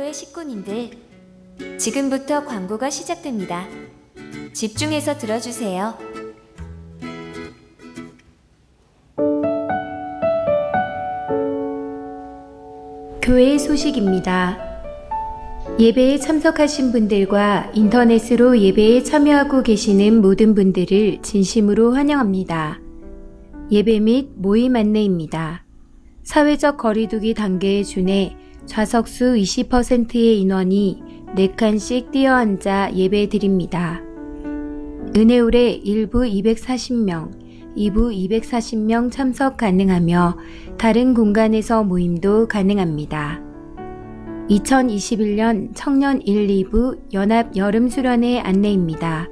교회 식구님들, 지금부터 광고가 시작됩니다. 집중해서 들어주세요. 교회의 소식입니다. 예배에 참석하신 분들과 인터넷으로 예배에 참여하고 계시는 모든 분들을 진심으로 환영합니다. 예배 및 모임 안내입니다. 사회적 거리두기 단계에 준해 좌석수 20%의 인원이 4칸씩 뛰어앉아 예배 드립니다. 은혜홀에 1부 240명, 2부 240명 참석 가능하며 다른 공간에서 모임도 가능합니다. 2021년 청년 1, 2부 연합 여름수련회 안내입니다.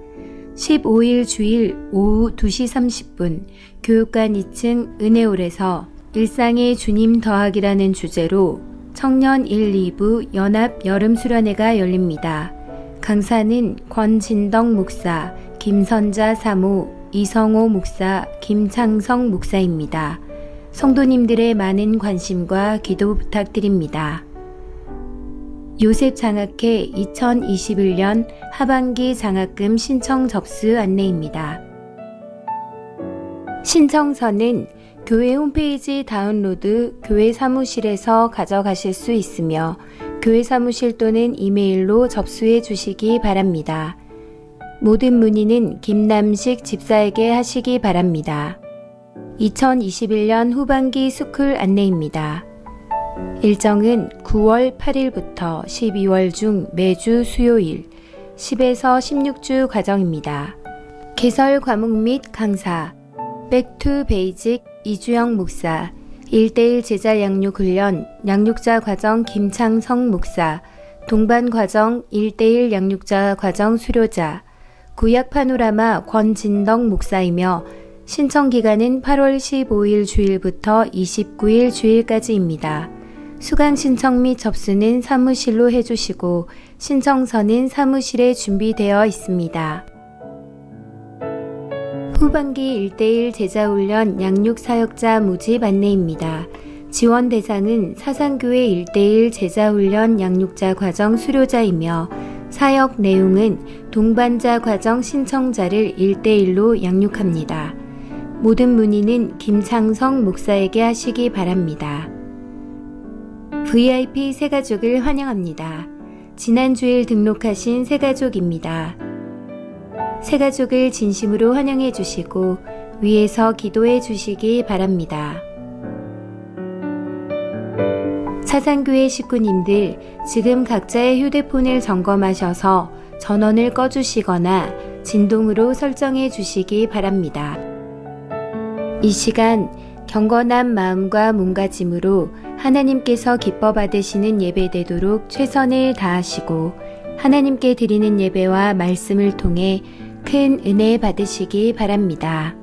15일 주일 오후 2시 30분 교육관 2층 은혜홀에서 일상의 주님 더하기라는 주제로 청년 1, 2부 연합 여름수련회가 열립니다. 강사는 권진덕 목사, 김선자 사모, 이성호 목사, 김창성 목사입니다. 성도님들의 많은 관심과 기도 부탁드립니다. 요셉 장학회 2021년 하반기 장학금 신청 접수 안내입니다. 신청서는 교회 홈페이지 다운로드 교회 사무실에서 가져가실 수 있으며 교회 사무실 또는 이메일로 접수해 주시기 바랍니다. 모든 문의는 김남식 집사에게 하시기 바랍니다. 2021년 후반기 스쿨 안내입니다. 일정은 9월 8일부터 12월 중 매주 수요일 10에서 16주 과정입니다. 개설 과목 및 강사 백투 베이직 이주영 목사, 1대1 제자 양육 훈련 양육자 과정 김창성 목사, 동반 과정 1대1 양육자 과정 수료자, 구약 파노라마 권진덕 목사이며 신청 기간은 8월 15일 주일부터 29일 주일까지입니다. 수강 신청 및 접수는 사무실로 해주시고 신청서는 사무실에 준비되어 있습니다. 후반기 1대1 제자훈련 양육사역자 모집 안내입니다. 지원 대상은 사상교회 1대1 제자훈련 양육자 과정 수료자이며 사역 내용은 동반자 과정 신청자를 1대1로 양육합니다. 모든 문의는 김창성 목사에게 하시기 바랍니다. VIP 새가족을 환영합니다. 지난 주일 등록하신 새가족입니다. 새가족을 진심으로 환영해 주시고 위에서 기도해 주시기 바랍니다. 사상교회 식구님들, 지금 각자의 휴대폰을 점검하셔서 전원을 꺼주시거나 진동으로 설정해 주시기 바랍니다. 이 시간 경건한 마음과 몸가짐으로 하나님께서 기뻐 받으시는 예배되도록 최선을 다하시고 하나님께 드리는 예배와 말씀을 통해 큰 은혜 받으시기 바랍니다.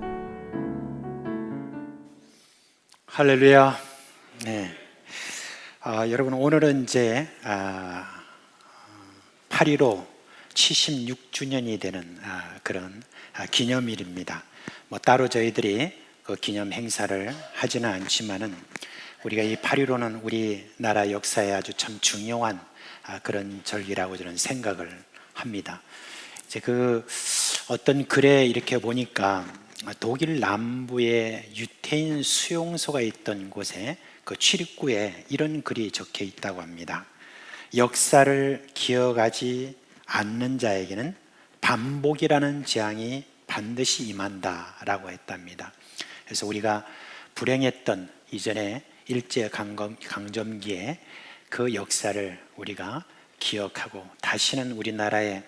할렐루야. 네. 여러분, 오늘은 이제 8.15 76주년이 되는 그런 기념일입니다. 따로 저희들이 그 기념 행사를 하지는 않지만은 우리가 이 8.15는 우리나라 역사에 아주 참 중요한 그런 절기라고 저는 생각을 합니다. 이제 그 어떤 글에 이렇게 보니까 독일 남부에 유태인 수용소가 있던 곳에 그 출입구에 이런 글이 적혀 있다고 합니다. 역사를 기억하지 않는 자에게는 반복이라는 재앙이 반드시 임한다라고 했답니다. 그래서 우리가 불행했던 이전에 일제강점기에 그 역사를 우리가 기억하고 다시는 우리나라에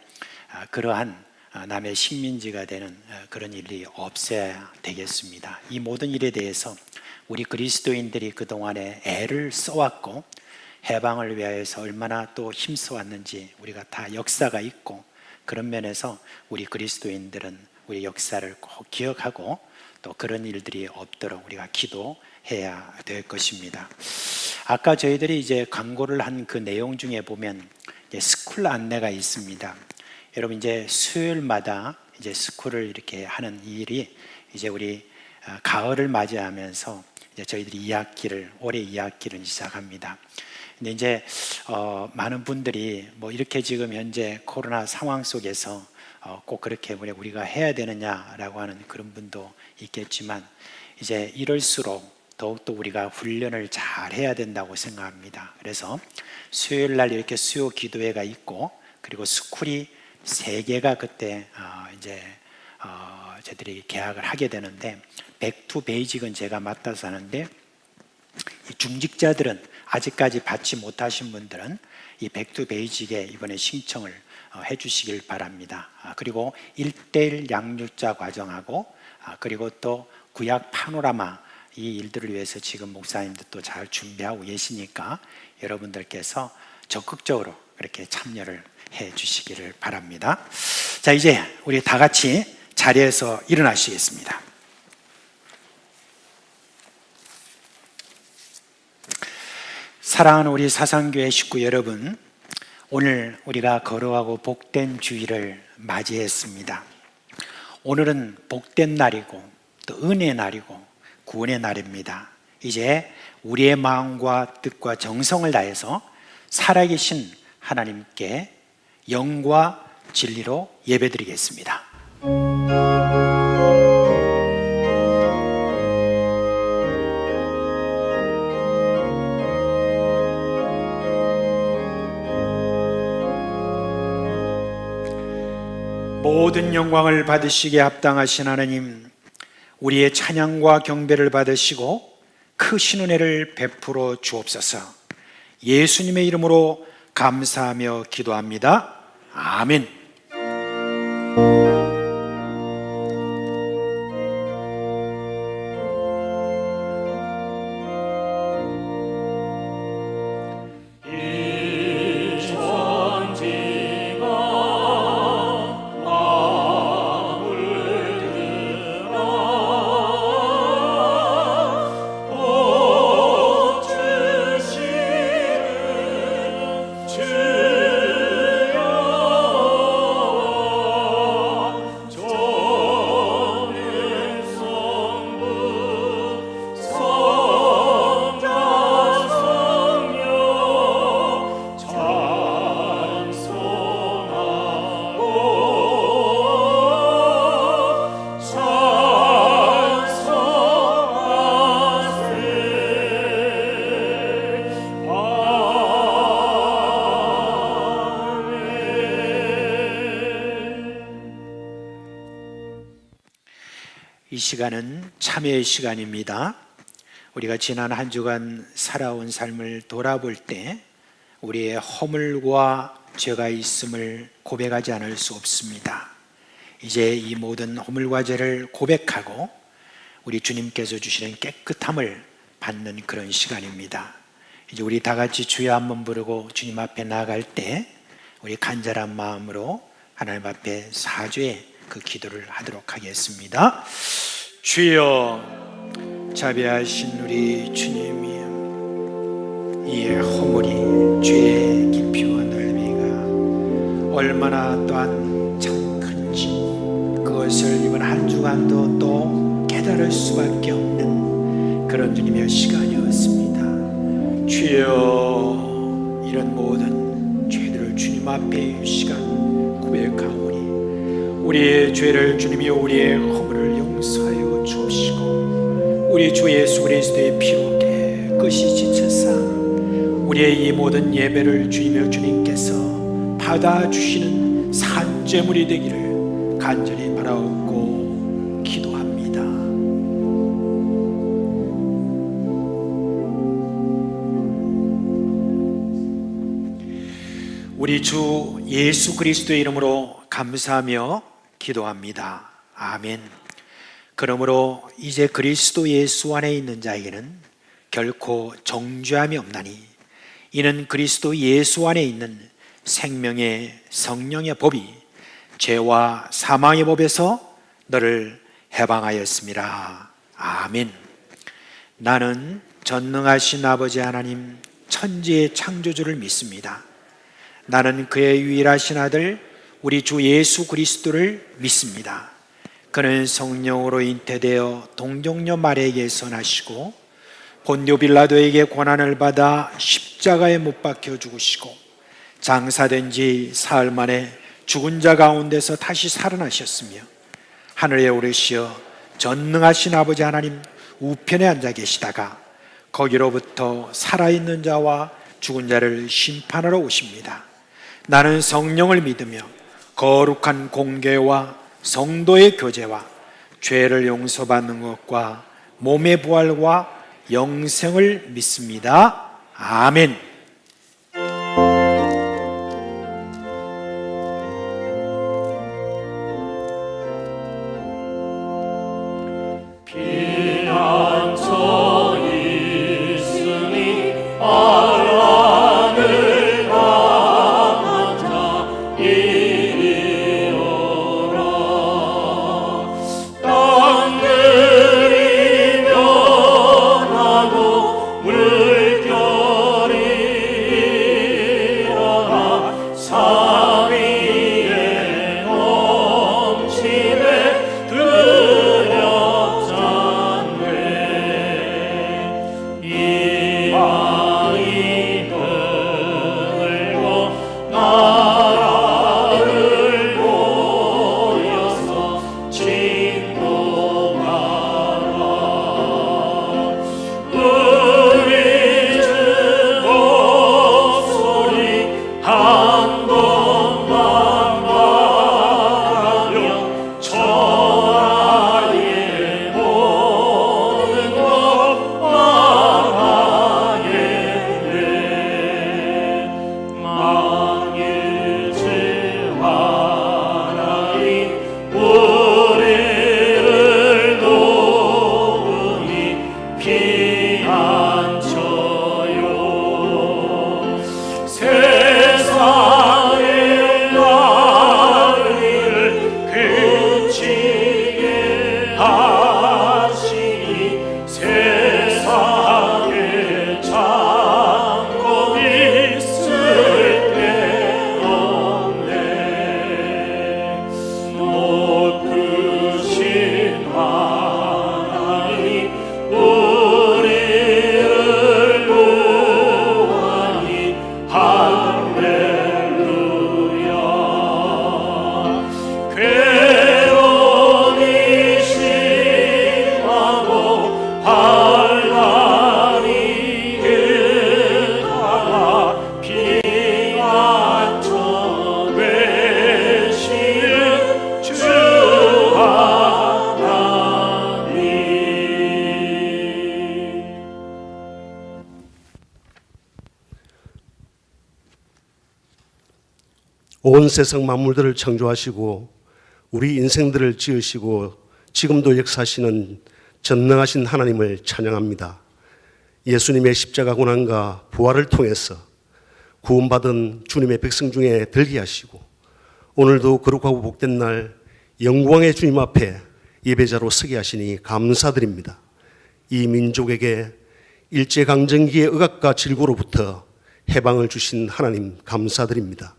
그러한 남의 식민지가 되는 그런 일이 없어야 되겠습니다. 이 모든 일에 대해서 우리 그리스도인들이 그동안에 애를 써왔고 해방을 위하여서 얼마나 또 힘써왔는지 우리가 다 역사가 있고, 그런 면에서 우리 그리스도인들은 우리 역사를 꼭 기억하고 또 그런 일들이 없도록 우리가 기도해야 될 것입니다. 아까 저희들이 이제 광고를 한 그 내용 중에 보면 이제 스쿨 안내가 있습니다. 여러분, 이제 수요일마다 이제 스쿨을 이렇게 하는 일이 이제 우리 가을을 맞이하면서 이제 저희들이 올해 2학기를 시작합니다. 근데 이제 많은 분들이 뭐 이렇게 지금 현재 코로나 상황 속에서 꼭 그렇게 우리가 해야 되느냐라고 하는 그런 분도 있겠지만, 이제 이럴수록 더욱더 우리가 훈련을 잘 해야 된다고 생각합니다. 그래서 수요일 날 이렇게 수요 기도회가 있고, 그리고 스쿨이 3개가 그때 이제 저희들이 계약을 하게 되는데, 백투 베이직은 제가 맡아서 하는데, 이 중직자들은 아직까지 받지 못하신 분들은 이 백투 베이직에 이번에 신청을 해주시길 바랍니다. 그리고 1:1 양육자 과정하고, 그리고 또 구약 파노라마, 이 일들을 위해서 지금 목사님들도 잘 준비하고 계시니까 여러분들께서 적극적으로 그렇게 참여를 해 주시기를 바랍니다. 자, 이제 우리 다 같이 자리에서 일어나시겠습니다. 사랑하는 우리 사상교회 식구 여러분, 오늘 우리가 거룩하고 복된 주일을 맞이했습니다. 오늘은 복된 날이고 또 은혜의 날이고 구원의 날입니다. 이제 우리의 마음과 뜻과 정성을 다해서 살아계신 하나님께 영과 진리로 예배드리겠습니다. 모든 영광을 받으시기에 합당하신 하나님, 우리의 찬양과 경배를 받으시고 크신 은혜를 베풀어 주옵소서. 예수님의 이름으로 감사하며 기도합니다. 아멘. 이 시간은 참회의 시간입니다. 우리가 지난 한 주간 살아온 삶을 돌아볼 때 우리의 허물과 죄가 있음을 고백하지 않을 수 없습니다. 이제 이 모든 허물과 죄를 고백하고 우리 주님께서 주시는 깨끗함을 받는 그런 시간입니다. 이제 우리 다 같이 주여 한번 부르고 주님 앞에 나아갈 때 우리 간절한 마음으로 하나님 앞에 사죄의 그 기도를 하도록 하겠습니다. 주여, 자비하신 우리 주님이 이 허물이 죄의 깊이와 넓이가 얼마나 또한 참 큰지 그것을 이번 한 주간도 또 깨달을 수밖에 없는 그런 주님의 시간이었습니다. 주여, 이런 모든 죄들을 주님 앞에 이 시간 고백하오니 우리의 죄를 주님이 우리의 허물을 용서하여 주옵시고 우리 주 예수 그리스도의 피로 깨끗이 씻으사 우리의 이 모든 예배를 주님의 주님께서 받아주시는 산제물이 되기를 간절히 바라옵고 기도합니다. 우리 주 예수 그리스도의 이름으로 감사하며 기도합니다. 아멘. 그러므로 이제 그리스도 예수 안에 있는 자에게는 결코 정죄함이 없나니 이는 그리스도 예수 안에 있는 생명의 성령의 법이 죄와 사망의 법에서 너를 해방하였습니다. 아멘. 나는 전능하신 아버지 하나님 천지의 창조주를 믿습니다. 나는 그의 유일하신 아들 우리 주 예수 그리스도를 믿습니다. 그는 성령으로 잉태되어 동정녀 마리아에게서 나시고 본디오 빌라도에게 고난을 받아 십자가에 못 박혀 죽으시고 장사된 지 사흘 만에 죽은 자 가운데서 다시 살아나셨으며 하늘에 오르시어 전능하신 아버지 하나님 우편에 앉아 계시다가 거기로부터 살아있는 자와 죽은 자를 심판하러 오십니다. 나는 성령을 믿으며 거룩한 공개와 성도의 교제와 죄를 용서받는 것과 몸의 부활과 영생을 믿습니다. 아멘. 온 세상 만물들을 창조하시고 우리 인생들을 지으시고 지금도 역사하시는 전능하신 하나님을 찬양합니다. 예수님의 십자가 고난과 부활을 통해서 구원받은 주님의 백성 중에 들게 하시고 오늘도 거룩하고 복된 날 영광의 주님 앞에 예배자로 서게 하시니 감사드립니다. 이 민족에게 일제강점기의 억압과 질고로부터 해방을 주신 하나님 감사드립니다.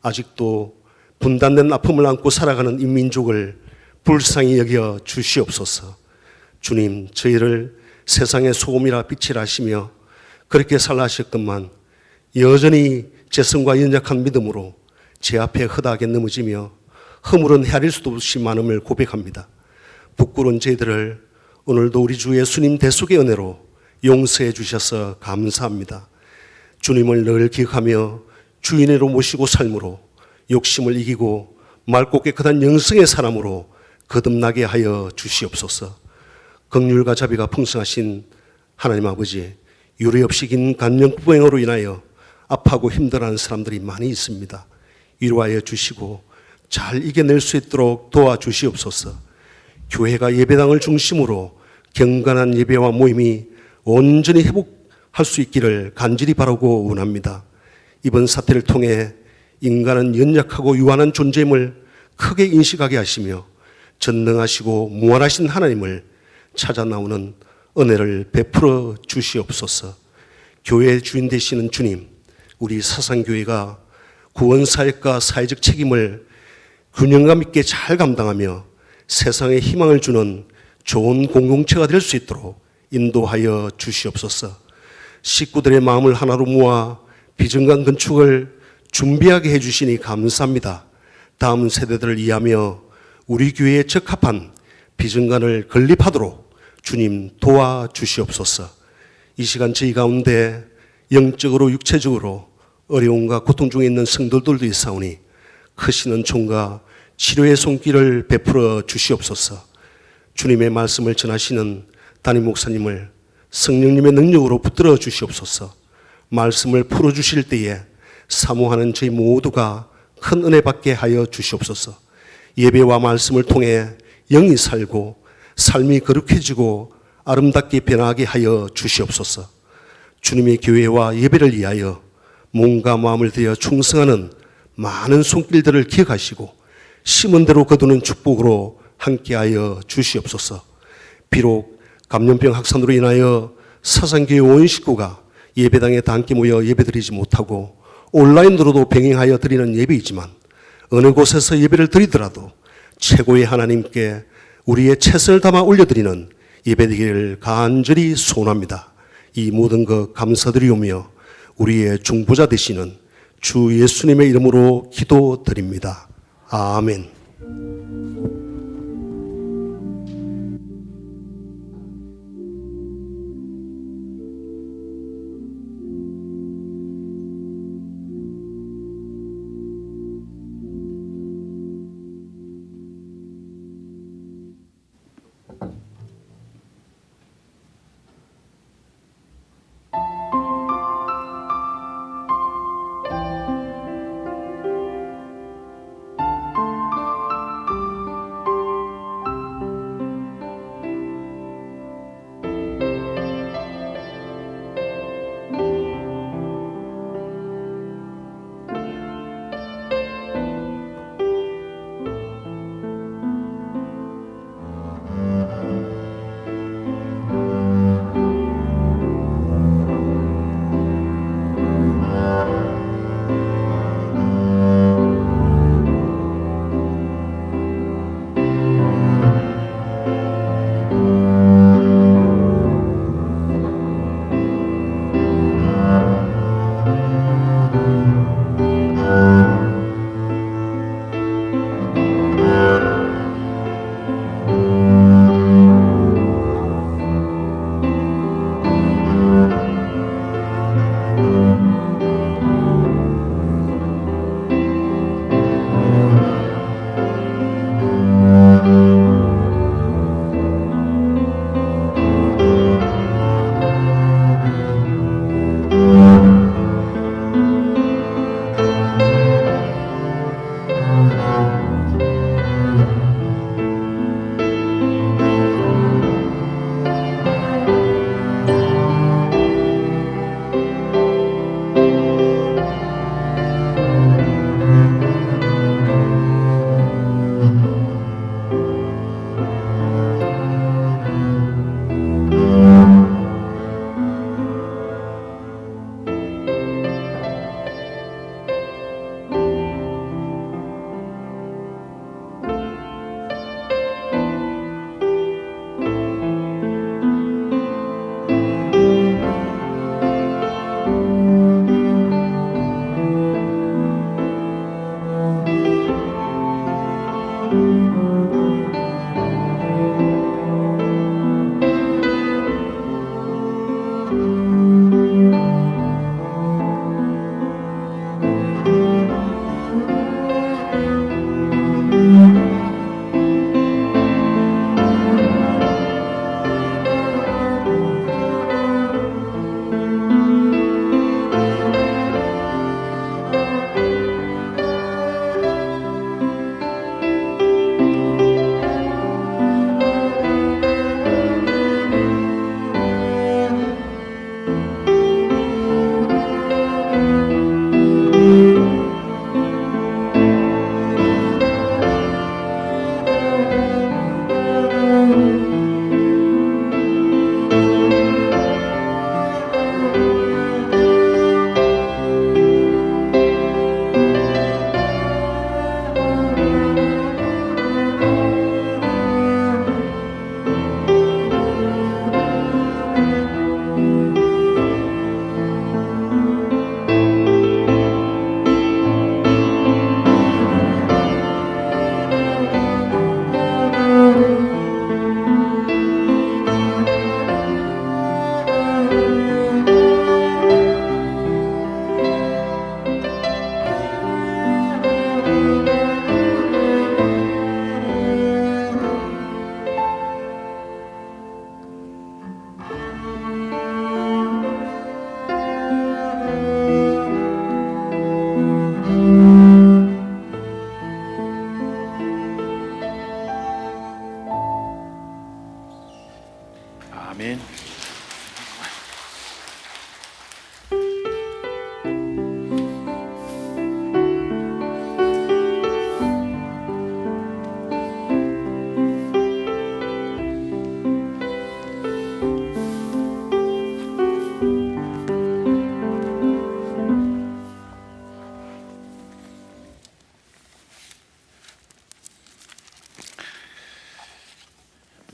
아직도 분단된 아픔을 안고 살아가는 이 민족을 불쌍히 여겨 주시옵소서. 주님, 저희를 세상의 소금이라 빛이라 하시며 그렇게 살라 하셨건만 여전히 재성과 연약한 믿음으로 제 앞에 허다하게 넘어지며 허물은 헤아릴 수도 없이 많음을 고백합니다. 부끄러운 저희들을 오늘도 우리 주 예수님 대속의 은혜로 용서해 주셔서 감사합니다. 주님을 늘 기억하며 주인으로 모시고 삶으로 욕심을 이기고 맑고 깨끗한 영성의 사람으로 거듭나게 하여 주시옵소서. 긍휼과 자비가 풍성하신 하나님 아버지, 유례 없이 긴 간병부행으로 인하여 아파하고 힘들어하는 사람들이 많이 있습니다. 위로하여 주시고 잘 이겨낼 수 있도록 도와주시옵소서. 교회가 예배당을 중심으로 경건한 예배와 모임이 온전히 회복할 수 있기를 간절히 바라고 원합니다. 이번 사태를 통해 인간은 연약하고 유한한 존재임을 크게 인식하게 하시며 전능하시고 무한하신 하나님을 찾아 나오는 은혜를 베풀어 주시옵소서. 교회의 주인 되시는 주님, 우리 사상교회가 구원사역과 사회적 책임을 균형감 있게 잘 감당하며 세상에 희망을 주는 좋은 공동체가 될 수 있도록 인도하여 주시옵소서. 식구들의 마음을 하나로 모아 비정강 건축을 준비하게 해주시니 감사합니다. 다음 세대들을 이해하며 우리 교회에 적합한 비정관을 건립하도록 주님 도와주시옵소서. 이 시간 저희 가운데 영적으로 육체적으로 어려움과 고통 중에 있는 성도들도 있사오니 크시는 총과 치료의 손길을 베풀어 주시옵소서. 주님의 말씀을 전하시는 담임 목사님을 성령님의 능력으로 붙들어 주시옵소서. 말씀을 풀어주실 때에 사모하는 저희 모두가 큰 은혜 받게 하여 주시옵소서. 예배와 말씀을 통해 영이 살고 삶이 거룩해지고 아름답게 변하게 하여 주시옵소서. 주님의 교회와 예배를 위하여 몸과 마음을 들여 충성하는 많은 손길들을 기억하시고 심은 대로 거두는 축복으로 함께하여 주시옵소서. 비록 감염병 확산으로 인하여 사상교회 온 식구가 예배당에 다 함께 모여 예배드리지 못하고 온라인으로도 병행하여 드리는 예배이지만 어느 곳에서 예배를 드리더라도 최고의 하나님께 우리의 최선을 담아 올려드리는 예배되기를 간절히 소원합니다. 이 모든 것 감사드리오며 우리의 중보자 되시는 주 예수님의 이름으로 기도드립니다. 아멘.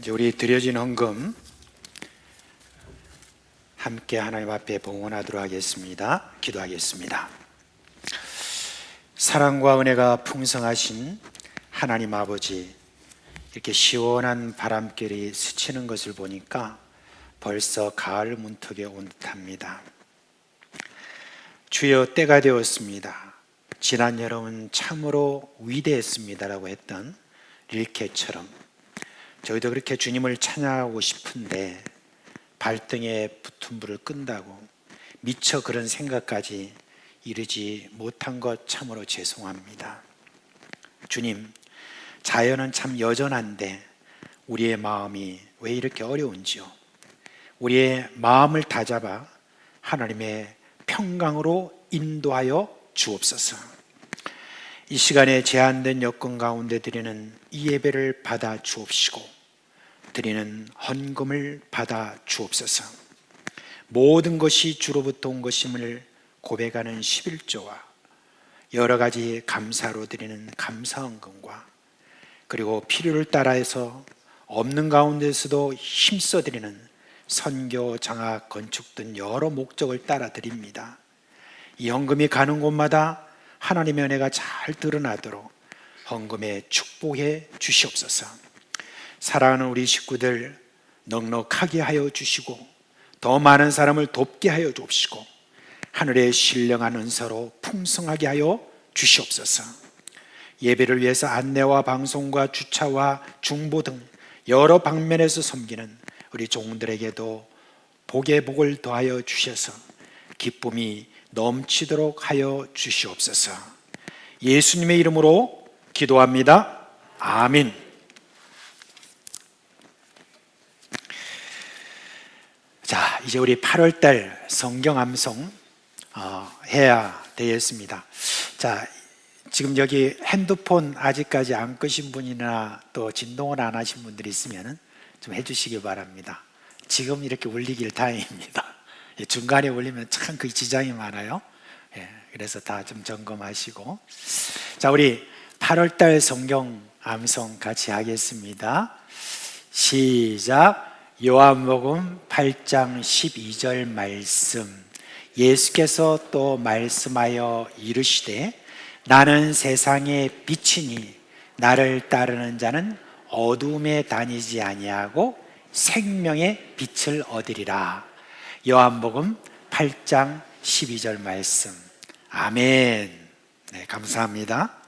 이제 우리 드려진 헌금 함께 하나님 앞에 봉헌하도록 하겠습니다. 기도하겠습니다. 사랑과 은혜가 풍성하신 하나님 아버지, 이렇게 시원한 바람결이 스치는 것을 보니까 벌써 가을 문턱에 온 듯합니다. 주여, 때가 되었습니다. 지난 여름은 참으로 위대했습니다라고 했던 릴케처럼 저희도 그렇게 주님을 찬양하고 싶은데 발등에 붙은 불을 끈다고 미처 그런 생각까지 이르지 못한 것 참으로 죄송합니다. 주님, 자연은 참 여전한데 우리의 마음이 왜 이렇게 어려운지요? 우리의 마음을 다잡아 하나님의 평강으로 인도하여 주옵소서. 이 시간에 제한된 여건 가운데 드리는 이 예배를 받아 주옵시고 드리는 헌금을 받아 주옵소서. 모든 것이 주로부터 온 것임을 고백하는 11조와 여러 가지 감사로 드리는 감사 헌금과 그리고 필요를 따라해서 없는 가운데서도 힘써 드리는 선교, 장학, 건축 등 여러 목적을 따라 드립니다. 이 헌금이 가는 곳마다 하나님의 은혜가 잘 드러나도록 헌금에 축복해 주시옵소서. 사랑하는 우리 식구들 넉넉하게 하여 주시고 더 많은 사람을 돕게 하여 주옵시고 하늘의 신령한 은사로 풍성하게 하여 주시옵소서. 예배를 위해서 안내와 방송과 주차와 중보 등 여러 방면에서 섬기는 우리 종들에게도 복의 복을 더하여 주셔서 기쁨이 넘치도록 하여 주시옵소서. 예수님의 이름으로 기도합니다. 아멘. 자, 이제 우리 8월달 성경 암송 해야 되겠습니다. 자, 지금 여기 핸드폰 아직까지 안 끄신 분이나 또 진동을 안 하신 분들이 있으면 좀 해주시기 바랍니다. 지금 이렇게 울리길 다행입니다. 중간에 울리면 참 그 지장이 많아요. 그래서 다 좀 점검하시고. 자, 우리 8월달 성경 암송 같이 하겠습니다. 시작. 요한복음 8장 12절 말씀. 예수께서 또 말씀하여 이르시되 나는 세상의 빛이니 나를 따르는 자는 어둠에 다니지 아니하고 생명의 빛을 얻으리라. 요한복음 8장 12절 말씀. 아멘. 네, 감사합니다.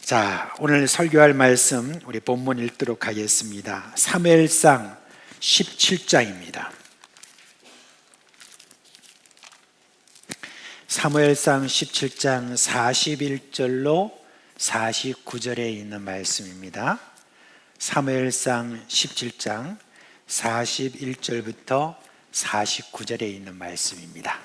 자, 오늘 설교할 말씀 우리 본문 읽도록 하겠습니다. 사무엘상 17장입니다. 사무엘상 17장 41절로 49절에 있는 말씀입니다. 사무엘상 17장 41절부터 49절에 있는 말씀입니다.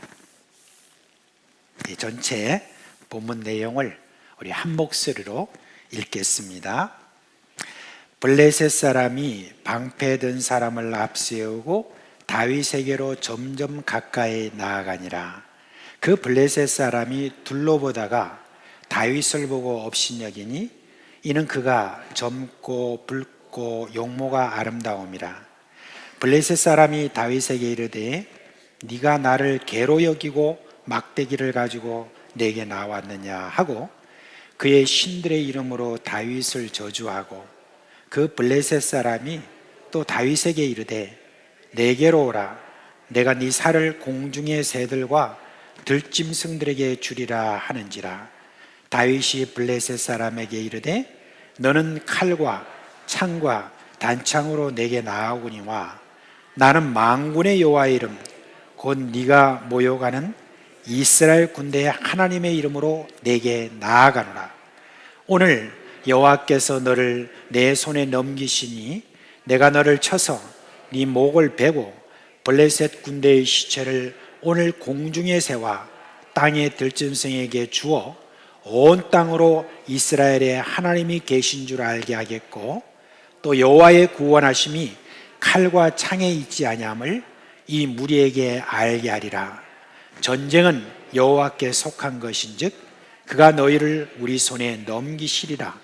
이 전체 본문 내용을 우리 한 목소리로 읽겠습니다. 블레셋 사람이 방패든 사람을 앞세우고 다윗에게로 점점 가까이 나아가니라. 그 블레셋 사람이 둘러보다가 다윗을 보고 업신여기니 이는 그가 젊고 붉고 용모가 아름다움이라. 블레셋 사람이 다윗에게 이르되 네가 나를 개로 여기고 막대기를 가지고 내게 나왔느냐 하고 그의 신들의 이름으로 다윗을 저주하고 그 블레셋 사람이 또 다윗에게 이르되 내게로 오라. 내가 네 살을 공중의 새들과 들짐승들에게 주리라 하는지라. 다윗이 블레셋 사람에게 이르되 너는 칼과 창과 단창으로 내게 나아오거니와 나는 만군의 여호와의 이름 곧 네가 모여가는 이스라엘 군대의 하나님의 이름으로 내게 나아가노라. 오늘 여호와께서 너를 내 손에 넘기시니 내가 너를 쳐서 네 목을 베고 블레셋 군대의 시체를 오늘 공중의 새와 땅의 들짐승에게 주어 온 땅으로 이스라엘의 하나님이 계신 줄 알게 하겠고 또 여호와의 구원하심이 칼과 창에 있지 아니함을 이 무리에게 알게 하리라. 전쟁은 여호와께 속한 것인즉 그가 너희를 우리 손에 넘기시리라.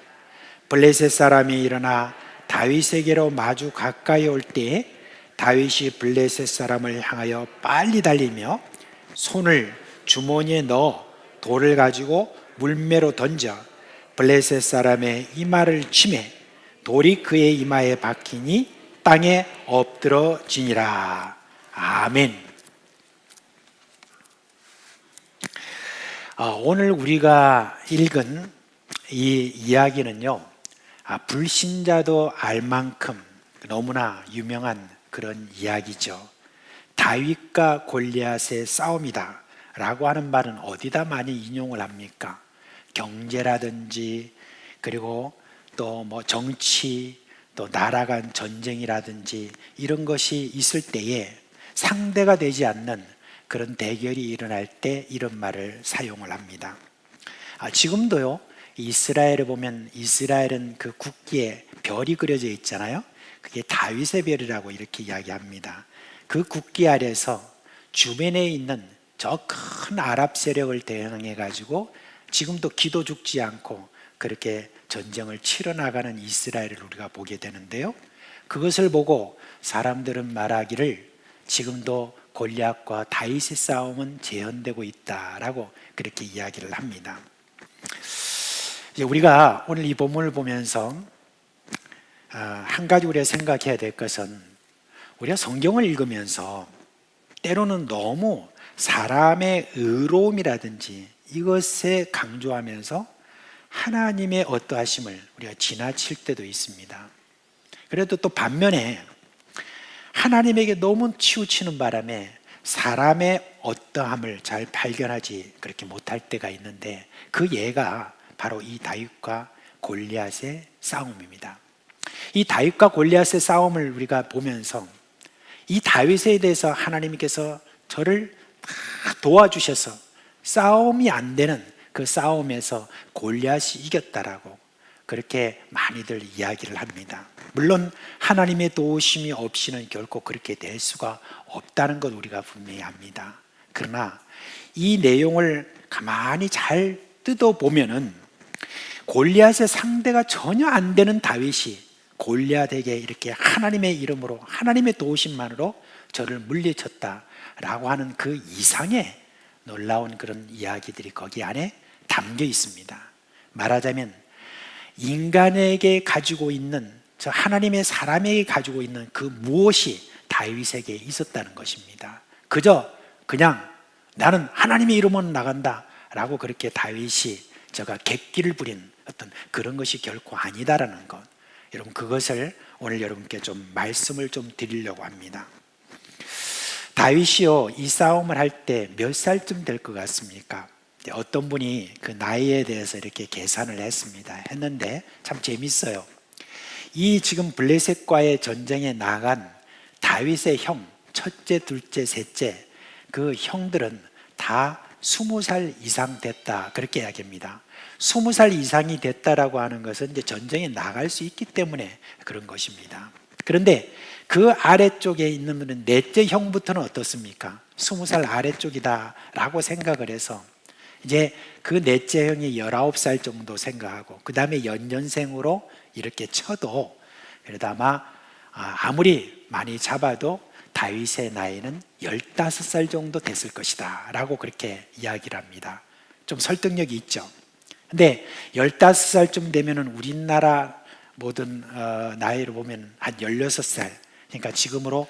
블레셋 사람이 일어나 다윗에게로 마주 가까이 올 때 다윗이 블레셋 사람을 향하여 빨리 달리며 손을 주머니에 넣어 돌을 가지고 물매로 던져 블레셋 사람의 이마를 치매 돌이 그의 이마에 박히니 땅에 엎드러지니라. 아멘. 오늘 우리가 읽은 이 이야기는요, 불신자도 알 만큼 너무나 유명한 그런 이야기죠. 다윗과 골리앗의 싸움이다 라고 하는 말은 어디다 많이 인용을 합니까? 경제라든지 그리고 또 뭐 정치, 또 나라 간 전쟁이라든지 이런 것이 있을 때에 상대가 되지 않는 그런 대결이 일어날 때 이런 말을 사용을 합니다. 지금도요, 이스라엘을 보면 이스라엘은 그 국기에 별이 그려져 있잖아요. 그게 다윗의 별이라고 이렇게 이야기합니다. 그 국기 아래서 주변에 있는 저 큰 아랍 세력을 대항해 가지고 지금도 기도 죽지 않고 그렇게 전쟁을 치러 나가는 이스라엘을 우리가 보게 되는데요, 그것을 보고 사람들은 말하기를 지금도 골리앗과 다윗의 싸움은 재현되고 있다라고 그렇게 이야기를 합니다. 이제 우리가 오늘 이 본문을 보면서 한 가지 우리가 생각해야 될 것은, 우리가 성경을 읽으면서 때로는 너무 사람의 의로움이라든지 이것에 강조하면서 하나님의 어떠하심을 우리가 지나칠 때도 있습니다. 그래도 또 반면에 하나님에게 너무 치우치는 바람에 사람의 어떠함을 잘 발견하지 그렇게 못할 때가 있는데, 그 예가 바로 이 다윗과 골리앗의 싸움입니다. 이 다윗과 골리앗의 싸움을 우리가 보면서 이 다윗에 대해서 하나님께서 저를 다 도와주셔서 싸움이 안 되는 그 싸움에서 골리앗이 이겼다라고 그렇게 많이들 이야기를 합니다. 물론 하나님의 도우심이 없이는 결코 그렇게 될 수가 없다는 것 우리가 분명히 압니다. 그러나 이 내용을 가만히 잘 뜯어보면은 골리앗의 상대가 전혀 안 되는 다윗이 골리앗에게 이렇게 하나님의 이름으로 하나님의 도우심만으로 저를 물리쳤다라고 하는 그 이상의 놀라운 그런 이야기들이 거기 안에 담겨 있습니다. 말하자면 인간에게 가지고 있는, 저 하나님의 사람에게 가지고 있는 그 무엇이 다윗에게 있었다는 것입니다. 그냥 나는 하나님의 이름으로 나간다 라고 그렇게 다윗이 저가 객기를 부린 어떤 그런 것이 결코 아니다라는 것, 여러분 그것을 오늘 여러분께 좀 말씀을 좀 드리려고 합니다. 다윗이요, 이 싸움을 할 때 몇 살쯤 될 것 같습니까? 어떤 분이 그 나이에 대해서 이렇게 계산을 했는데 참 재밌어요. 이 지금 블레셋과의 전쟁에 나간 다윗의 형, 첫째, 둘째, 셋째, 그 형들은 다 20살 이상 됐다 그렇게 이야기합니다. 20살 이상이 됐다라고 하는 것은 이제 전쟁에 나갈 수 있기 때문에 그런 것입니다. 그런데 그 아래쪽에 있는 분은 넷째 형부터는 어떻습니까? 20살 아래쪽이다 라고 생각을 해서 이제 그 넷째 형이 19살 정도 생각하고 그 다음에 연년생으로 이렇게 쳐도 그래도 아무리 많이 잡아도 다윗의 나이는 15살 정도 됐을 것이다 라고 그렇게 이야기를 합니다. 좀 설득력이 있죠. 근데 15살쯤 되면은 우리나라 모든 나이로 보면 한 16살, 그러니까 지금으로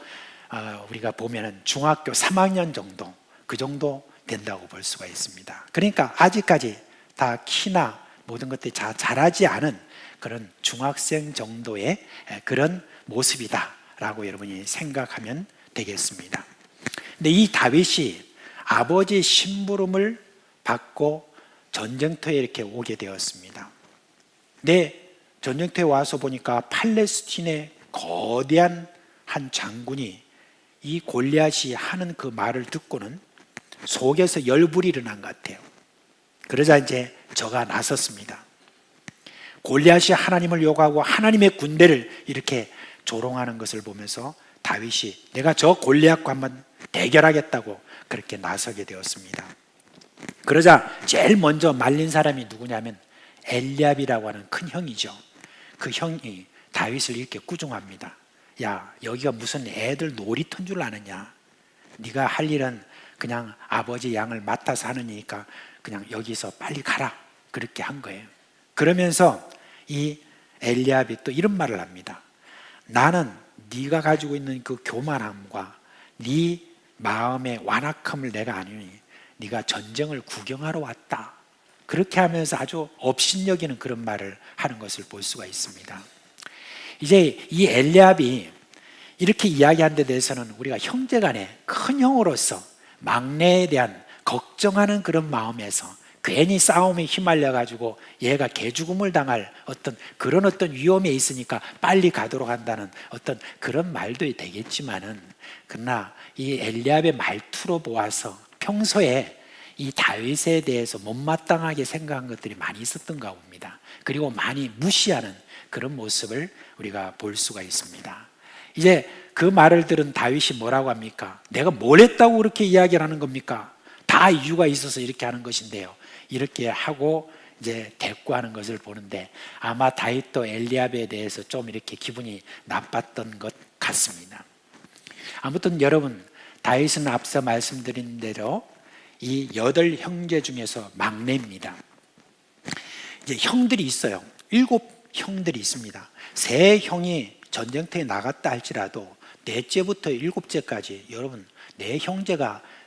우리가 보면은 중학교 3학년 정도, 그 정도 된다고 볼 수가 있습니다. 그러니까 아직까지 다 키나 모든 것들이 자라지 않은 그런 중학생 정도의 그런 모습이다라고 여러분이 생각하면 되겠습니다. 근데 이 다윗이 아버지의 심부름을 받고 전쟁터에 이렇게 오게 되었습니다. 근데 전쟁터에 와서 보니까 팔레스틴의 거대한 한 장군이 이 골리앗이 하는 그 말을 듣고는 속에서 열불이 일어난 것 같아요. 그러자 이제 저가 나섰습니다. 골리앗이 하나님을 욕하고 하나님의 군대를 이렇게 조롱하는 것을 보면서 다윗이 내가 저 골리앗과 한번 대결하겠다고 그렇게 나서게 되었습니다. 그러자 제일 먼저 말린 사람이 누구냐면 엘리압이라고 하는 큰 형이죠. 그 형이 다윗을 이렇게 꾸중합니다. 야, 여기가 무슨 애들 놀이터인 줄 아느냐? 네가 할 일은 그냥 아버지 양을 맡아서 하는 일이니까 그냥 여기서 빨리 가라. 그렇게 한 거예요. 그러면서 이 엘리압이 또 이런 말을 합니다. 나는 네가 가지고 있는 그 교만함과 네 마음의 완악함을 내가 아느니 네가 전쟁을 구경하러 왔다. 그렇게 하면서 아주 업신여기는 그런 말을 하는 것을 볼 수가 있습니다. 이제 이 엘리압이 이렇게 이야기한 데 대해서는 우리가 형제간에 큰 형으로서 막내에 대한 걱정하는 그런 마음에서 괜히 싸움에 휘말려 가지고 얘가 개죽음을 당할 어떤 위험에 있으니까 빨리 가도록 한다는 어떤 그런 말도 되겠지만은, 그러나 이 엘리압의 말투로 보아서 평소에 이 다윗에 대해서 못마땅하게 생각한 것들이 많이 있었던가 봅니다. 그리고 많이 무시하는 그런 모습을 우리가 볼 수가 있습니다. 이제 그 말을 들은 다윗이 뭐라고 합니까? 내가 뭘 했다고 그렇게 이야기를 하는 겁니까? 다 이유가 있어서 이렇게 하는 것인데요. 이렇게 하고 이제 대꾸하는 것을 보는데, 아마 다윗도 엘리압에 대해서 좀 이렇게 기분이 나빴던 것 같습니다. 아무튼 여러분, 다윗은 앞서 말씀드린 대로 이 8 형제 중에서 막내입니다. 이제 형들이 있어요. 7 형들이 있습니다. 3 형이 전쟁터에 나갔다 할지라도 넷째부터 7째까지 여러분 4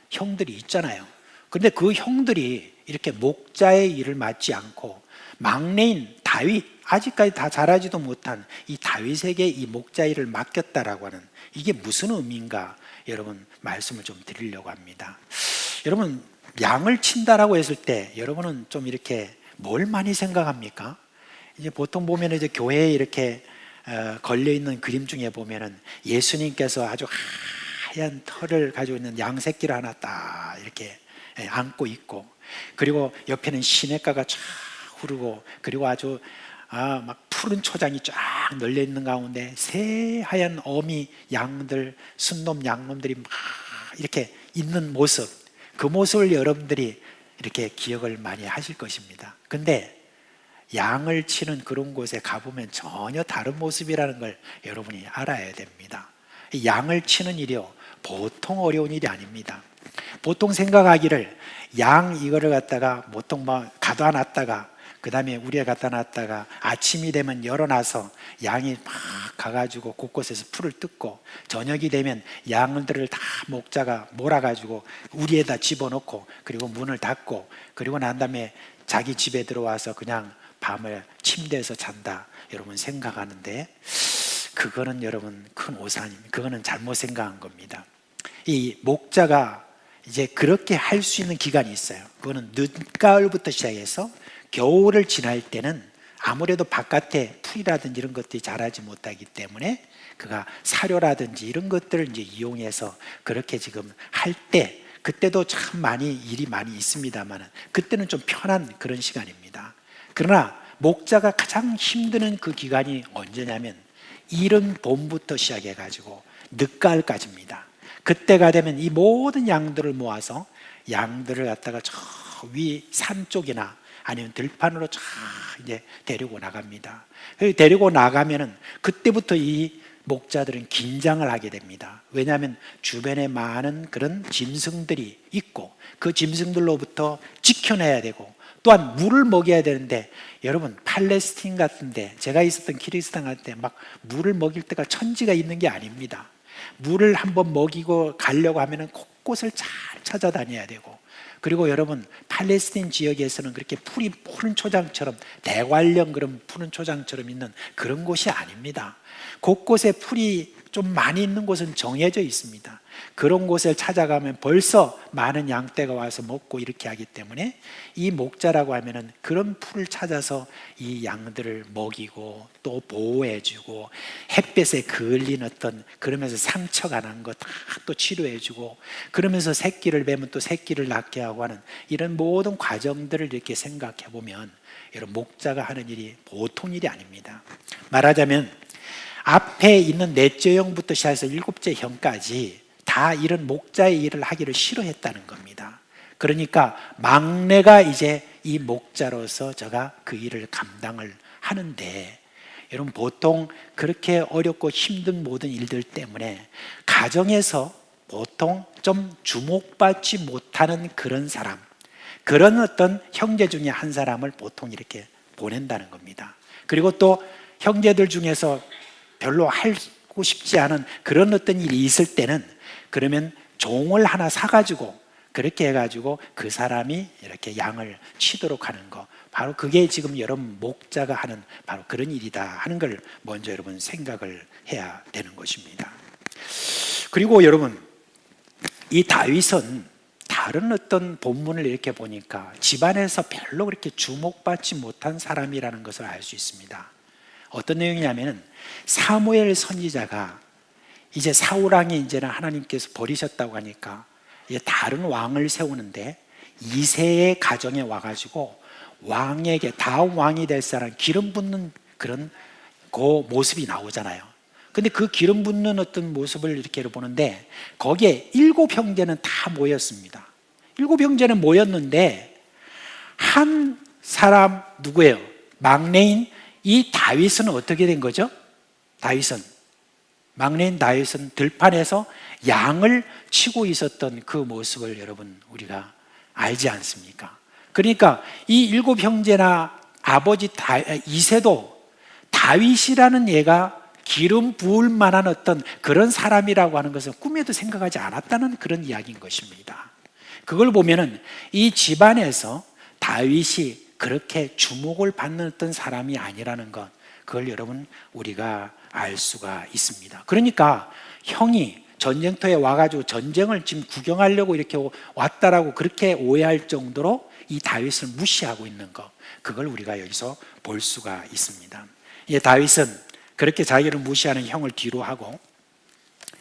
형들이 있잖아요. 그런데 그 형들이 이렇게 목자의 일을 맡지 않고 막내인 다윗, 아직까지 다 자라지도 못한 이 다윗에게 이 목자 일을 맡겼다라고 하는, 이게 무슨 의미인가 여러분 말씀을 좀 드리려고 합니다. 여러분, 양을 친다라고 했을 때 여러분은 좀 이렇게 뭘 많이 생각합니까? 이제 보통 보면 이제 교회에 이렇게 걸려 있는 그림 중에 보면은 예수님께서 아주 하얀 털을 가지고 있는 양 새끼를 하나 딱 이렇게 안고 있고, 그리고 옆에는 시냇가가 쫙 흐르고, 그리고 아주 막 푸른 초장이 쫙 널려 있는 가운데 새하얀 어미 양들, 순놈 양놈들이 막 이렇게 있는 모습, 그 모습을 여러분들이 이렇게 기억을 많이 하실 것입니다. 근데 양을 치는 그런 곳에 가보면 전혀 다른 모습이라는 걸 여러분이 알아야 됩니다. 양을 치는 일이요, 보통 어려운 일이 아닙니다. 보통 생각하기를 양 이거를 갖다가 보통 가둬 놨다가 그 다음에 우리에 갖다 놨다가 아침이 되면 열어놔서 양이 막 가가지고 곳곳에서 풀을 뜯고, 저녁이 되면 양들을 다 목자가 몰아가지고 우리에다 집어넣고 그리고 문을 닫고, 그리고 난 다음에 자기 집에 들어와서 그냥 밤을 침대에서 잔다 여러분 생각하는데, 그거는 여러분 큰 오산입니다. 그거는 잘못 생각한 겁니다. 이 목자가 이제 그렇게 할 수 있는 기간이 있어요. 그거는 늦가을부터 시작해서 겨울을 지날 때는 아무래도 바깥에 풀이라든지 이런 것들이 자라지 못하기 때문에 그가 사료라든지 이런 것들을 이제 이용해서 그렇게 지금 할 때, 그때도 참 일이 많이 있습니다만 그때는 좀 편한 그런 시간입니다. 그러나 목자가 가장 힘드는 그 기간이 언제냐면 이른 봄부터 시작해가지고 늦가을까지입니다. 그때가 되면 이 모든 양들을 모아서 양들을 갖다가 저 위 산 쪽이나 아니면 들판으로 쫙 이제 데리고 나갑니다. 데리고 나가면은 그때부터 이 목자들은 긴장을 하게 됩니다. 왜냐하면 주변에 많은 그런 짐승들이 있고 그 짐승들로부터 지켜내야 되고, 또한 물을 먹여야 되는데, 여러분 팔레스틴 같은데 제가 있었던 키르기스탄 같은 데 막 물을 먹일 때가 천지가 있는 게 아닙니다. 물을 한번 먹이고 가려고 하면은 곳곳을 잘 찾아다녀야 되고, 그리고 여러분 팔레스틴 지역에서는 그렇게 풀이 푸른 초장처럼 대관령 그런 푸른 초장처럼 있는 그런 곳이 아닙니다. 곳곳에 풀이 좀 많이 있는 곳은 정해져 있습니다. 그런 곳을 찾아가면 벌써 많은 양떼가 와서 먹고 이렇게 하기 때문에 이 목자라고 하면은 그런 풀을 찾아서 이 양들을 먹이고 또 보호해주고, 햇볕에 그을린 어떤 그러면서 상처가 난 거 다 또 치료해주고, 그러면서 새끼를 뵈면 또 새끼를 낳게 하고 하는 이런 모든 과정들을 이렇게 생각해 보면 여러분 목자가 하는 일이 보통 일이 아닙니다. 말하자면 앞에 있는 넷째 형부터 시작해서 7째 형까지 다 이런 목자의 일을 하기를 싫어했다는 겁니다. 그러니까 막내가 이제 이 목자로서 저가 그 일을 감당을 하는데, 여러분 보통 그렇게 어렵고 힘든 모든 일들 때문에 가정에서 보통 좀 주목받지 못하는 그런 사람, 그런 어떤 형제 중에 한 사람을 보통 이렇게 보낸다는 겁니다. 그리고 또 형제들 중에서 별로 하고 싶지 않은 그런 어떤 일이 있을 때는 그러면 종을 하나 사가지고 그렇게 해가지고 그 사람이 이렇게 양을 치도록 하는 거, 바로 그게 지금 여러분 목자가 하는 바로 그런 일이다 하는 걸 먼저 여러분 생각을 해야 되는 것입니다. 그리고 여러분, 이 다윗은 다른 어떤 본문을 이렇게 보니까 집안에서 별로 그렇게 주목받지 못한 사람이라는 것을 알 수 있습니다. 어떤 내용이냐면 사무엘 선지자가 이제 사울 왕이 이제는 하나님께서 버리셨다고 하니까 이제 다른 왕을 세우는데 이새의 가정에 와가지고 왕에게 다음 왕이 될 사람 기름 붓는 그런 그 모습이 나오잖아요. 근데 그 기름 붓는 어떤 모습을 이렇게 보는데 거기에 7 형제는 다 모였습니다. 7 형제는 모였는데 한 사람 누구예요? 막내인 이 다윗은 어떻게 된 거죠? 막내인 다윗은 들판에서 양을 치고 있었던 그 모습을 여러분 우리가 알지 않습니까? 그러니까 이 7 형제나 아버지 이새도 다윗이라는 얘가 기름 부을 만한 어떤 그런 사람이라고 하는 것은 꿈에도 생각하지 않았다는 그런 이야기인 것입니다. 그걸 보면은 이 집안에서 다윗이 그렇게 주목을 받는 어떤 사람이 아니라는 것, 그걸 여러분 우리가 알 수가 있습니다. 그러니까 형이 전쟁터에 와가지고 전쟁을 지금 구경하려고 이렇게 왔다라고 그렇게 오해할 정도로 이 다윗을 무시하고 있는 것, 그걸 우리가 여기서 볼 수가 있습니다. 이 다윗은 그렇게 자기를 무시하는 형을 뒤로 하고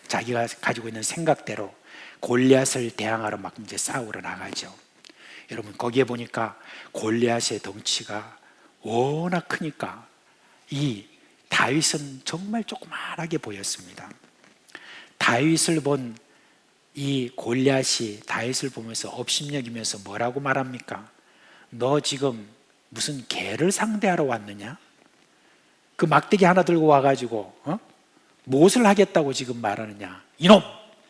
자기가 가지고 있는 생각대로 골리앗을 대항하러 막 이제 싸우러 나가죠. 여러분 거기에 보니까 골리앗의 덩치가 워낙 크니까 이 다윗은 정말 조그만하게 보였습니다. 다윗을 본 이 골리앗이 다윗을 보면서 업신여기면서 뭐라고 말합니까? 너 지금 무슨 개를 상대하러 왔느냐? 그 막대기 하나 들고 와가지고 무엇을 하겠다고 지금 말하느냐? 이놈!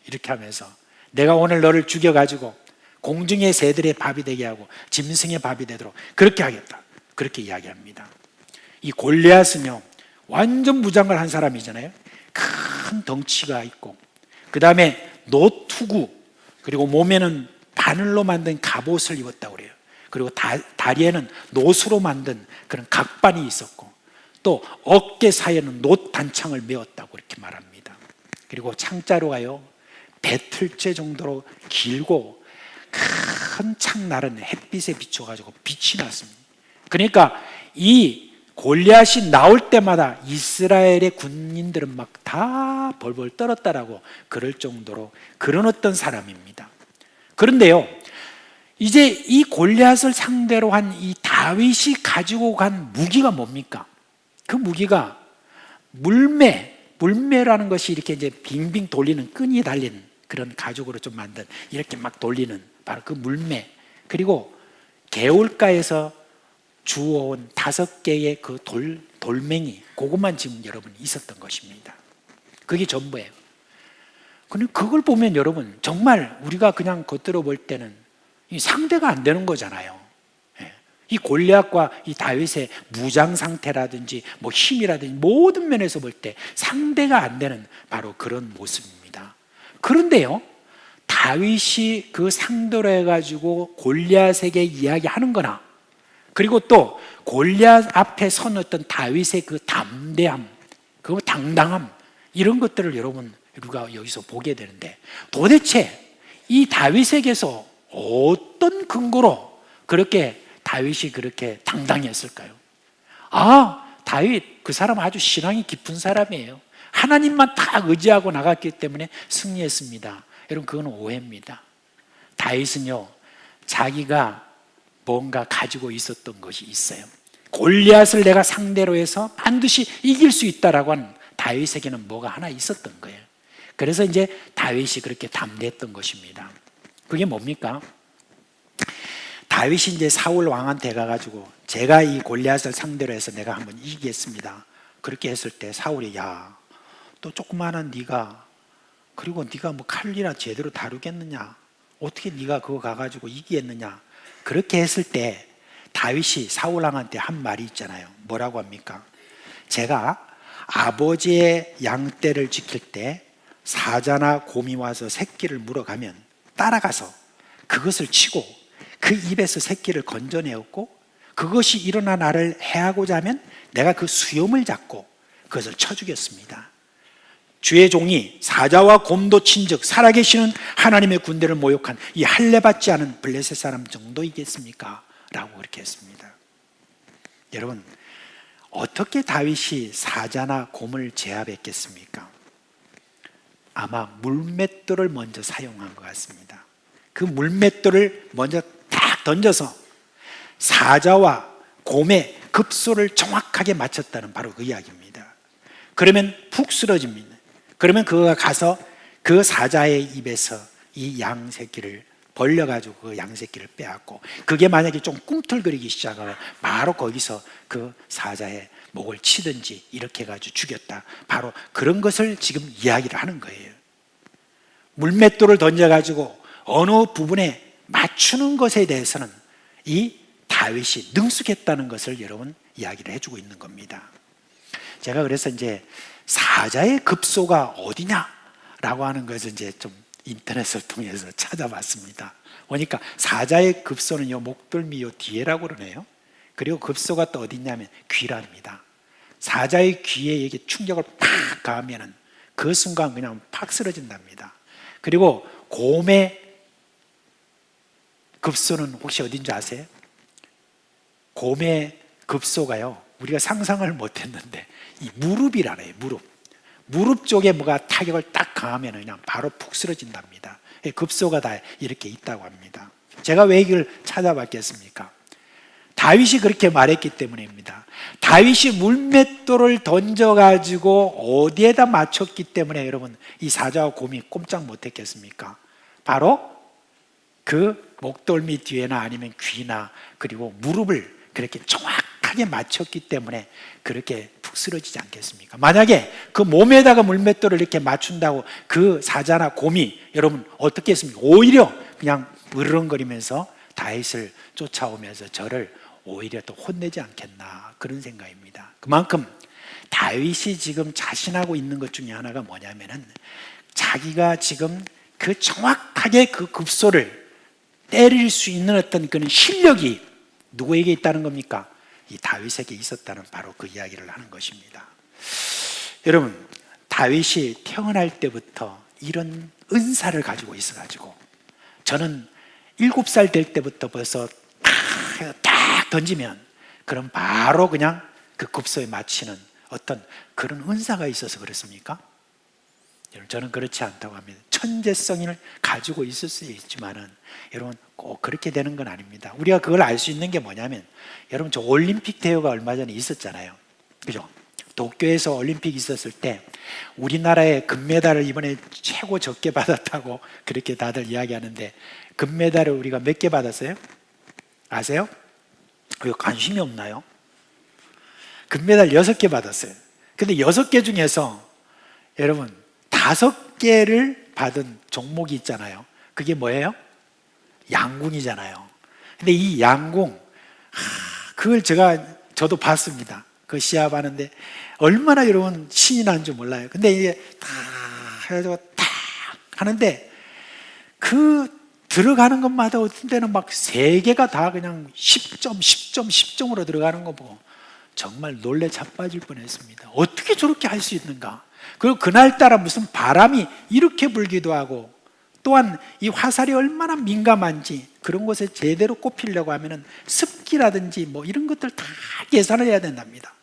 이렇게 하면서 내가 오늘 너를 죽여가지고 공중의 새들의 밥이 되게 하고 짐승의 밥이 되도록 그렇게 하겠다, 그렇게 이야기합니다. 이 골리앗은요 완전 무장을 한 사람이잖아요. 큰 덩치가 있고 그 다음에 노투구, 그리고 몸에는 바늘로 만든 갑옷을 입었다고 그래요. 그리고 다리에는 노수로 만든 그런 각반이 있었고 또 어깨 사이에는 놋 단창을 메었다고 이렇게 말합니다. 그리고 창자루가요 배틀째 정도로 길고 큰 창날은 햇빛에 비춰가지고 빛이 났습니다. 그러니까 이 골리앗이 나올 때마다 이스라엘의 군인들은 막 다 벌벌 떨었다라고 그럴 정도로 그런 어떤 사람입니다. 그런데요, 이제 이 골리앗을 상대로 한 이 다윗이 가지고 간 무기가 뭡니까? 그 무기가 물매라는 것이 이렇게 이제 빙빙 돌리는 끈이 달린 그런 가죽으로 좀 만든 이렇게 막 돌리는 바로 그 물매, 그리고 개울가에서 주워온 5개의 그 돌멩이, 그것만 지금 여러분 있었던 것입니다. 그게 전부예요. 근데 그걸 보면 여러분 정말 우리가 그냥 겉으로 볼 때는 상대가 안 되는 거잖아요. 이 골리앗과 이 다윗의 무장 상태라든지 뭐 힘이라든지 모든 면에서 볼 때 상대가 안 되는 바로 그런 모습입니다. 그런데요, 다윗이 그 상대로 해가지고 골리앗에게 이야기하는 거나, 그리고 또 골리앗 앞에 선 어떤 다윗의 그 담대함, 그 당당함, 이런 것들을 여러분 우리가 여기서 보게 되는데, 도대체 이 다윗에게서 어떤 근거로 그렇게 다윗이 그렇게 당당했을까요? 다윗 그 사람 아주 신앙이 깊은 사람이에요. 하나님만 다 의지하고 나갔기 때문에 승리했습니다. 여러분 그건 오해입니다. 다윗은요 자기가 뭔가 가지고 있었던 것이 있어요. 골리앗을 내가 상대로 해서 반드시 이길 수 있다라고 하는 다윗에게는 뭐가 하나 있었던 거예요. 그래서 이제 다윗이 그렇게 담대했던 것입니다. 그게 뭡니까? 다윗이 이제 사울 왕한테 가가지고 제가 이 골리앗을 상대로 해서 내가 한번 이기겠습니다. 그렇게 했을 때 사울이 야, 또 조그마한 네가 그리고 네가 뭐 칼이나 제대로 다루겠느냐? 어떻게 네가 그거 가가지고 이기겠느냐? 그렇게 했을 때 다윗이 사울 왕한테 한 말이 있잖아요. 뭐라고 합니까? 제가 아버지의 양떼를 지킬 때 사자나 곰이 와서 새끼를 물어가면 따라가서 그것을 치고 그 입에서 새끼를 건져내었고 그것이 일어나 나를 해하고자 하면 내가 그 수염을 잡고 그것을 쳐 죽였습니다. 주의 종이 사자와 곰도 친즉 살아계시는 하나님의 군대를 모욕한 이 할례받지 않은 블레셋 사람 정도이겠습니까? 라고 그렇게 했습니다. 여러분, 어떻게 다윗이 사자나 곰을 제압했겠습니까? 아마 물맷돌을 먼저 사용한 것 같습니다. 그 물맷돌을 먼저 딱 던져서 사자와 곰의 급소를 정확하게 맞췄다는 바로 그 이야기입니다. 그러면 푹 쓰러집니다. 그러면 그가 가서 그 사자의 입에서 이 양 새끼를 벌려가지고 그 양 새끼를 빼앗고 그게 만약에 좀 꿈틀거리기 시작하면 바로 거기서 그 사자의 목을 치든지 이렇게 해가지고 죽였다. 바로 그런 것을 지금 이야기를 하는 거예요. 물맷돌을 던져가지고 어느 부분에 맞추는 것에 대해서는 이 다윗이 능숙했다는 것을 여러분 이야기를 해주고 있는 겁니다. 제가 그래서 이제 사자의 급소가 어디냐라고 하는 것을 이제 좀 인터넷을 통해서 찾아봤습니다. 보니까 사자의 급소는 요 목덜미 요 뒤에라고 그러네요. 그리고 급소가 또 어디냐면 귀랍니다. 사자의 귀에 이게 충격을 팍 가하면은 그 순간 그냥 팍 쓰러진답니다. 그리고 곰의 급소는 혹시 어딘지 아세요? 곰의 급소가요, 우리가 상상을 못했는데 이 무릎이라네요. 무릎 쪽에 뭐가 타격을 딱 가하면 그냥 바로 푹 쓰러진답니다. 급소가 다 이렇게 있다고 합니다. 제가 왜 이걸 찾아봤겠습니까? 다윗이 그렇게 말했기 때문입니다. 다윗이 물맷돌을 던져가지고 어디에다 맞췄기 때문에 여러분 이 사자와 곰이 꼼짝 못했겠습니까? 바로 그 목덜미 뒤에나 아니면 귀나 그리고 무릎을 그렇게 정확하게 맞췄기 때문에 그렇게 푹 쓰러지지 않겠습니까? 만약에 그 몸에다가 물맷돌을 이렇게 맞춘다고 그 사자나 곰이 여러분 어떻게 했습니까? 오히려 그냥 으르렁거리면서 다윗을 쫓아오면서 저를 오히려 더 혼내지 않겠나 그런 생각입니다. 그만큼 다윗이 지금 자신하고 있는 것 중에 하나가 뭐냐면은 자기가 지금 그 정확하게 그 급소를 때릴 수 있는 어떤 그런 실력이 누구에게 있다는 겁니까? 이 다윗에게 있었다는 바로 그 이야기를 하는 것입니다. 여러분, 다윗이 태어날 때부터 이런 은사를 가지고 있어가지고 저는 7살 될 때부터 벌써 딱 던지면 그럼 바로 그냥 그 급소에 맞히는 어떤 그런 은사가 있어서 그렇습니까? 여러분, 저는 그렇지 않다고 합니다. 천재성을 가지고 있을 수 있지만은 여러분 꼭 그렇게 되는 건 아닙니다. 우리가 그걸 알 수 있는 게 뭐냐면 여러분 저 올림픽 대회가 얼마 전에 있었잖아요. 그죠? 도쿄에서 올림픽 있었을 때 우리나라의 금메달을 이번에 최고 적게 받았다고 그렇게 다들 이야기하는데 금메달을 우리가 몇 개 받았어요? 아세요? 왜 관심이 없나요? 금메달 6개 받았어요. 근데 6개 중에서 여러분 5개를 받은 종목이 있잖아요. 그게 뭐예요? 양궁이잖아요. 근데 이 양궁, 그걸 저도 봤습니다. 그 시합하는데 얼마나 여러분 신이 난 줄 몰라요. 근데 이게 다 해가지고 딱 하는데 그 들어가는 것마다 어떤 때는 막 3개가 다 그냥 10점, 10점, 10점으로 들어가는 거 보고 정말 놀래 자빠질 뻔했습니다. 어떻게 저렇게 할 수 있는가? 그리고 그날따라 무슨 바람이 이렇게 불기도 하고 또한 이 화살이 얼마나 민감한지 그런 것에 제대로 꼽히려고 하면은 습기라든지 뭐 이런 것들 다 계산을 해야 된답니다.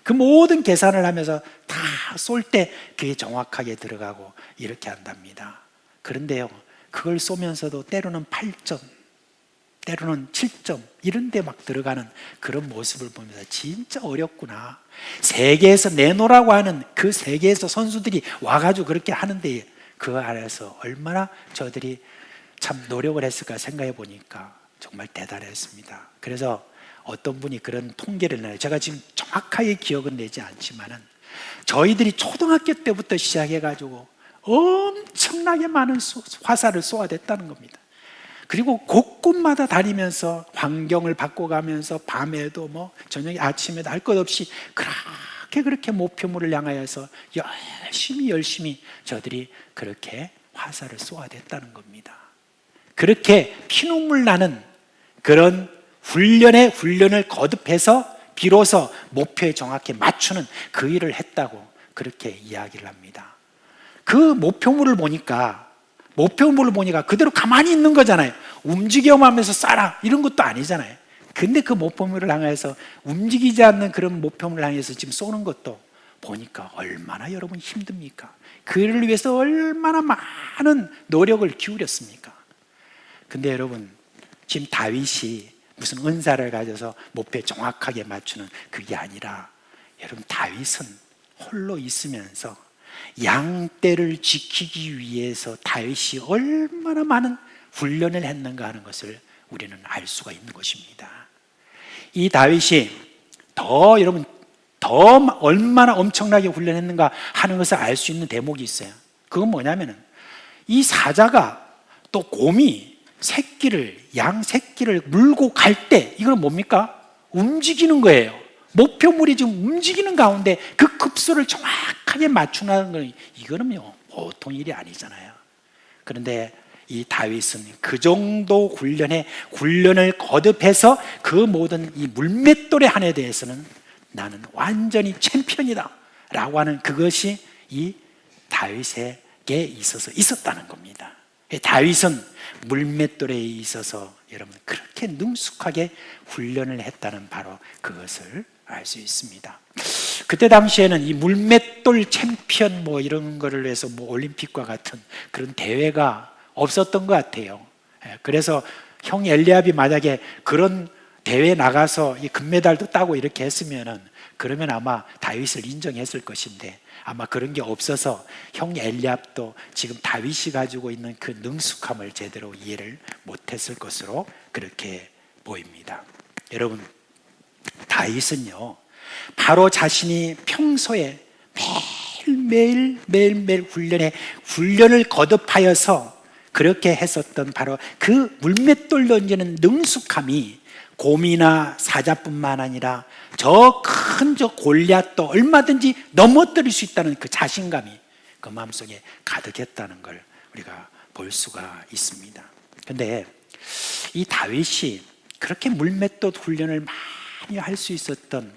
그 모든 계산을 하면서 다 쏠 때 그게 정확하게 들어가고 이렇게 한답니다. 그런데요, 그걸 쏘면서도 때로는 8점, 때로는 7점 이런 데 막 들어가는 그런 모습을 보면서 진짜 어렵구나. 세계에서 내놓으라고 하는 그 세계에서 선수들이 와가지고 그렇게 하는데 그 안에서 얼마나 저들이 참 노력을 했을까 생각해 보니까 정말 대단했습니다. 그래서 어떤 분이 그런 통계를 내요. 제가 지금 정확하게 기억은 내지 않지만은 저희들이 초등학교 때부터 시작해가지고 엄청나게 많은 화살을 쏘아댔다는 겁니다. 그리고 곳곳마다 다니면서 환경을 바꿔가면서 밤에도 뭐 저녁에 아침에도 할 것 없이 그렇게 목표물을 향하여서 열심히 저들이 그렇게 화살을 쏘아댔다는 겁니다. 그렇게 피눈물 나는 그런 훈련을 거듭해서 비로소 목표에 정확히 맞추는 그 일을 했다고 그렇게 이야기를 합니다. 그 목표물을 보니까 그대로 가만히 있는 거잖아요. 움직여하면서 쏴라 이런 것도 아니잖아요. 근데 그 목표물을 향해서 움직이지 않는 그런 목표물을 향해서 지금 쏘는 것도 보니까 얼마나 여러분 힘듭니까? 그를 위해서 얼마나 많은 노력을 기울였습니까? 근데 여러분 지금 다윗이 무슨 은사를 가져서 목표에 정확하게 맞추는 그게 아니라 여러분 다윗은 홀로 있으면서 양떼를 지키기 위해서 다윗이 얼마나 많은 훈련을 했는가 하는 것을 우리는 알 수가 있는 것입니다. 이 다윗이 여러분 얼마나 엄청나게 훈련했는가 하는 것을 알 수 있는 대목이 있어요. 그건 뭐냐면은 이 사자가 또 곰이 양 새끼를 물고 갈 때 이건 뭡니까? 움직이는 거예요. 목표물이 지금 움직이는 가운데 그 급수를 정확하게 맞추는 건 이거는요 보통 일이 아니잖아요. 그런데 이 다윗은 그 정도 훈련을 거듭해서 그 모든 이 물맷돌의 한에 대해서는 나는 완전히 챔피언이다 라고 하는 그것이 이 다윗에게 있어서 있었다는 겁니다. 다윗은 물맷돌에 있어서 여러분 그렇게 능숙하게 훈련을 했다는 바로 그것을 알 수 있습니다. 그때 당시에는 이 물맷돌 챔피언 뭐 이런 거를 해서 뭐 올림픽과 같은 그런 대회가 없었던 것 같아요. 그래서 형 엘리압이 만약에 그런 대회 나가서 이 금메달도 따고 이렇게 했으면은 그러면 아마 다윗을 인정했을 것인데 아마 그런 게 없어서 형 엘리압도 지금 다윗이 가지고 있는 그 능숙함을 제대로 이해를 못했을 것으로 그렇게 보입니다. 여러분 다윗은요 바로 자신이 평소에 매일매일 훈련을 거듭하여서 그렇게 했었던 바로 그 물맷돌 던지는 능숙함이 곰이나 사자뿐만 아니라 저 큰 골리앗도 얼마든지 넘어뜨릴 수 있다는 그 자신감이 그 마음속에 가득했다는 걸 우리가 볼 수가 있습니다. 그런데 이 다윗이 그렇게 물맷돌 훈련을 많이 할 수 있었던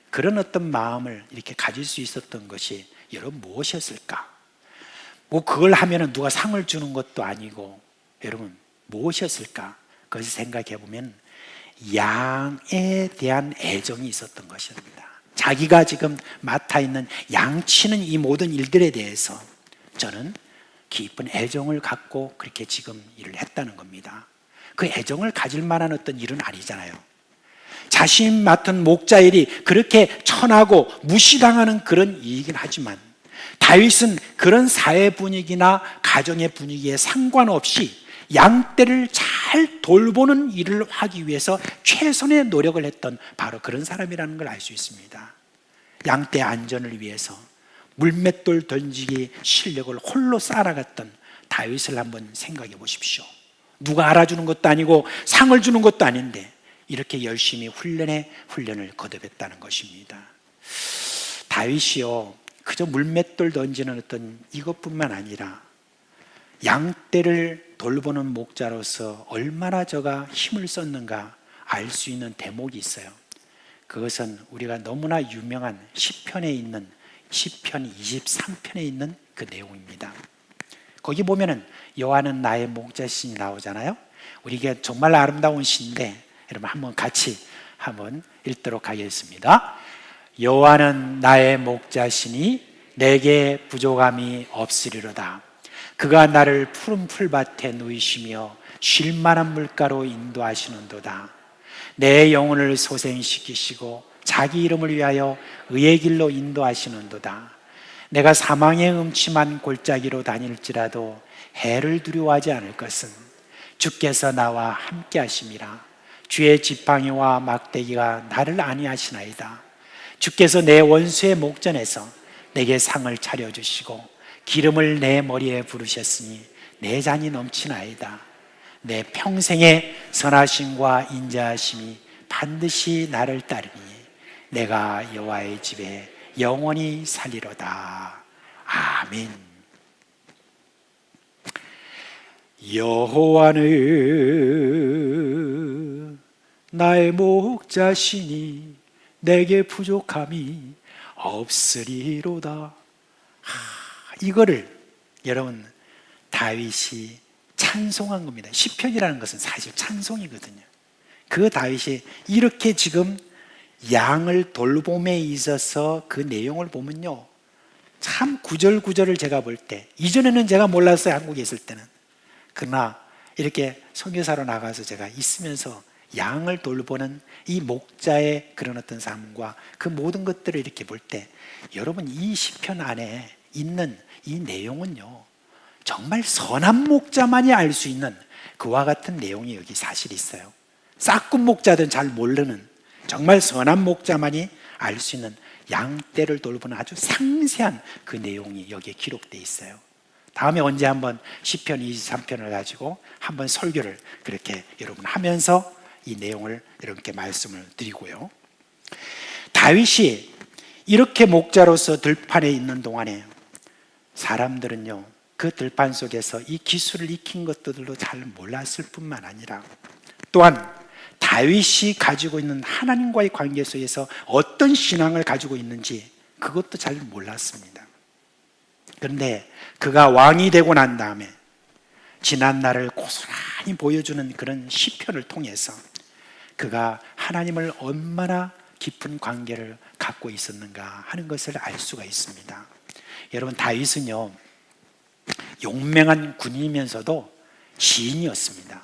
그런 어떤 마음을 이렇게 가질 수 있었던 것이 여러분 무엇이었을까? 뭐 그걸 하면은 누가 상을 주는 것도 아니고 여러분 무엇이었을까? 그것을 생각해 보면 양에 대한 애정이 있었던 것입니다. 자기가 지금 맡아 있는 양치는 이 모든 일들에 대해서 저는 깊은 애정을 갖고 그렇게 지금 일을 했다는 겁니다. 그 애정을 가질 만한 어떤 일은 아니잖아요. 자신 맡은 목자 일이 그렇게 천하고 무시당하는 그런 일이긴 하지만 다윗은 그런 사회 분위기나 가정의 분위기에 상관없이 양떼를 잘 돌보는 일을 하기 위해서 최선의 노력을 했던 바로 그런 사람이라는 걸 알 수 있습니다. 양떼 안전을 위해서 물맷돌 던지기 실력을 홀로 쌓아갔던 다윗을 한번 생각해 보십시오. 누가 알아주는 것도 아니고 상을 주는 것도 아닌데 이렇게 열심히 훈련을 거듭했다는 것입니다. 다윗이요 그저 물맷돌 던지는 어떤 이것뿐만 아니라 양떼를 돌보는 목자로서 얼마나 저가 힘을 썼는가 알 수 있는 대목이 있어요. 그것은 우리가 너무나 유명한 시편에 있는 시편 23편에 있는 그 내용입니다. 거기 보면은 여호와는 나의 목자시니 나오잖아요. 우리에게 정말 아름다운 시인데 여러분 한번 같이 한번 읽도록 하겠습니다. 여호와는 나의 목자시니 내게 부족함이 없으리로다. 그가 나를 푸른 풀밭에 누이시며 쉴 만한 물가로 인도하시는도다. 내 영혼을 소생시키시고 자기 이름을 위하여 의의 길로 인도하시는도다. 내가 사망의 음침한 골짜기로 다닐지라도 해를 두려워하지 않을 것은 주께서 나와 함께 하심이라. 주의 지팡이와 막대기가 나를 안위하시나이다. 주께서 내 원수의 목전에서 내게 상을 차려주시고 기름을 내 머리에 부르셨으니 내 잔이 넘치나이다. 내 평생의 선하심과 인자하심이 반드시 나를 따르니 내가 여호와의 집에 영원히 살리로다. 아멘. 여호와는 나의 목자시니 내게 부족함이 없으리로다. 이거를 여러분 다윗이 찬송한 겁니다. 시편이라는 것은 사실 찬송이거든요. 그 다윗이 이렇게 지금 양을 돌봄에 있어서 그 내용을 보면요, 참 구절구절을 제가 볼 때, 이전에는 제가 몰랐어요, 한국에 있을 때는. 그러나 이렇게 선교사로 나가서 제가 있으면서 양을 돌보는 이 목자의 그런 어떤 삶과 그 모든 것들을 이렇게 볼 때, 여러분 이 시편 안에 있는 이 내용은요, 정말 선한 목자만이 알 수 있는 그와 같은 내용이 여기 사실 있어요. 싹군 목자들은 잘 모르는, 정말 선한 목자만이 알 수 있는 양떼를 돌보는 아주 상세한 그 내용이 여기에 기록되어 있어요. 다음에 언제 한번 시편 23편을 가지고 한번 설교를 그렇게 여러분 하면서 이 내용을 이렇게 말씀을 드리고요. 다윗이 이렇게 목자로서 들판에 있는 동안에 사람들은요, 그 들판 속에서 이 기술을 익힌 것들도 잘 몰랐을 뿐만 아니라 또한 다윗이 가지고 있는 하나님과의 관계 속에서 어떤 신앙을 가지고 있는지 그것도 잘 몰랐습니다. 그런데 그가 왕이 되고 난 다음에 지난 날을 고스란히 보여주는 그런 시편을 통해서 그가 하나님을 얼마나 깊은 관계를 갖고 있었는가 하는 것을 알 수가 있습니다. 여러분, 다윗은요, 용맹한 군인이면서도 시인이었습니다.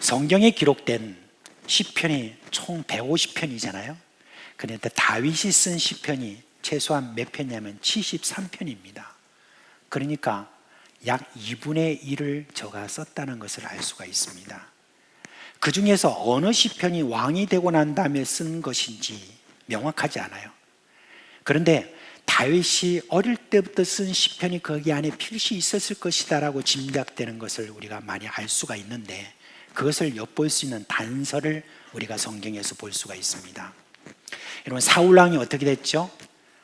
성경에 기록된 시편이 총 150편이잖아요. 그런데 다윗이 쓴 시편이 최소한 몇 편이냐면 73편입니다. 그러니까 약 2분의 1을 저가 썼다는 것을 알 수가 있습니다. 그 중에서 어느 시편이 왕이 되고 난 다음에 쓴 것인지 명확하지 않아요. 그런데 다윗이 어릴 때부터 쓴 시편이 거기 안에 필시 있었을 것이다라고 짐작되는 것을 우리가 많이 알 수가 있는데, 그것을 엿볼 수 있는 단서를 우리가 성경에서 볼 수가 있습니다. 여러분, 사울왕이 어떻게 됐죠?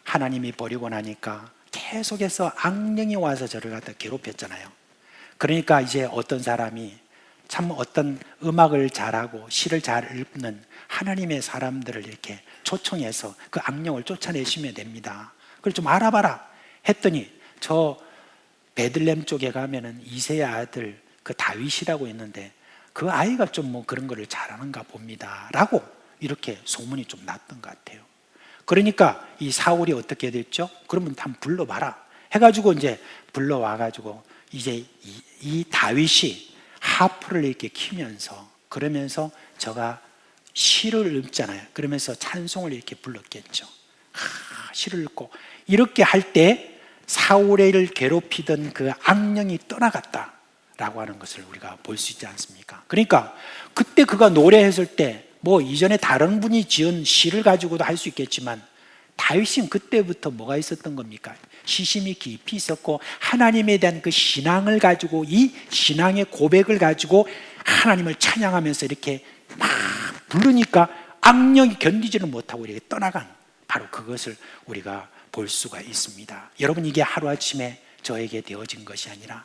하나님이 버리고 나니까 계속해서 악령이 와서 저를 갖다 괴롭혔잖아요. 그러니까 이제 어떤 사람이 참 어떤 음악을 잘하고 시를 잘 읽는 하나님의 사람들을 이렇게 초청해서 그 악령을 쫓아내시면 됩니다. 그걸 좀 알아봐라 했더니, 저 베들레헴 쪽에 가면은 이새의 아들 그 다윗이라고 있는데 그 아이가 좀 뭐 그런 거를 잘하는가 봅니다 라고 이렇게 소문이 좀 났던 것 같아요. 그러니까 이 사울이 어떻게 됐죠? 그러면 한번 불러봐라 해가지고 이제 불러와가지고 이제 이 다윗이 하프를 이렇게 키면서, 그러면서 저가 시를 읽잖아요. 그러면서 찬송을 이렇게 불렀겠죠. 시를 읽고 이렇게 할 때 사울을 괴롭히던 그 악령이 떠나갔다라고 하는 것을 우리가 볼 수 있지 않습니까? 그러니까 그때 그가 노래했을 때 뭐 이전에 다른 분이 지은 시를 가지고도 할 수 있겠지만, 다윗은 그때부터 뭐가 있었던 겁니까? 시심이 깊이 있었고 하나님에 대한 그 신앙을 가지고, 이 신앙의 고백을 가지고 하나님을 찬양하면서 이렇게 막 부르니까 악령이 견디지를 못하고 이렇게 떠나간, 바로 그것을 우리가 볼 수가 있습니다. 여러분, 이게 하루아침에 저에게 되어진 것이 아니라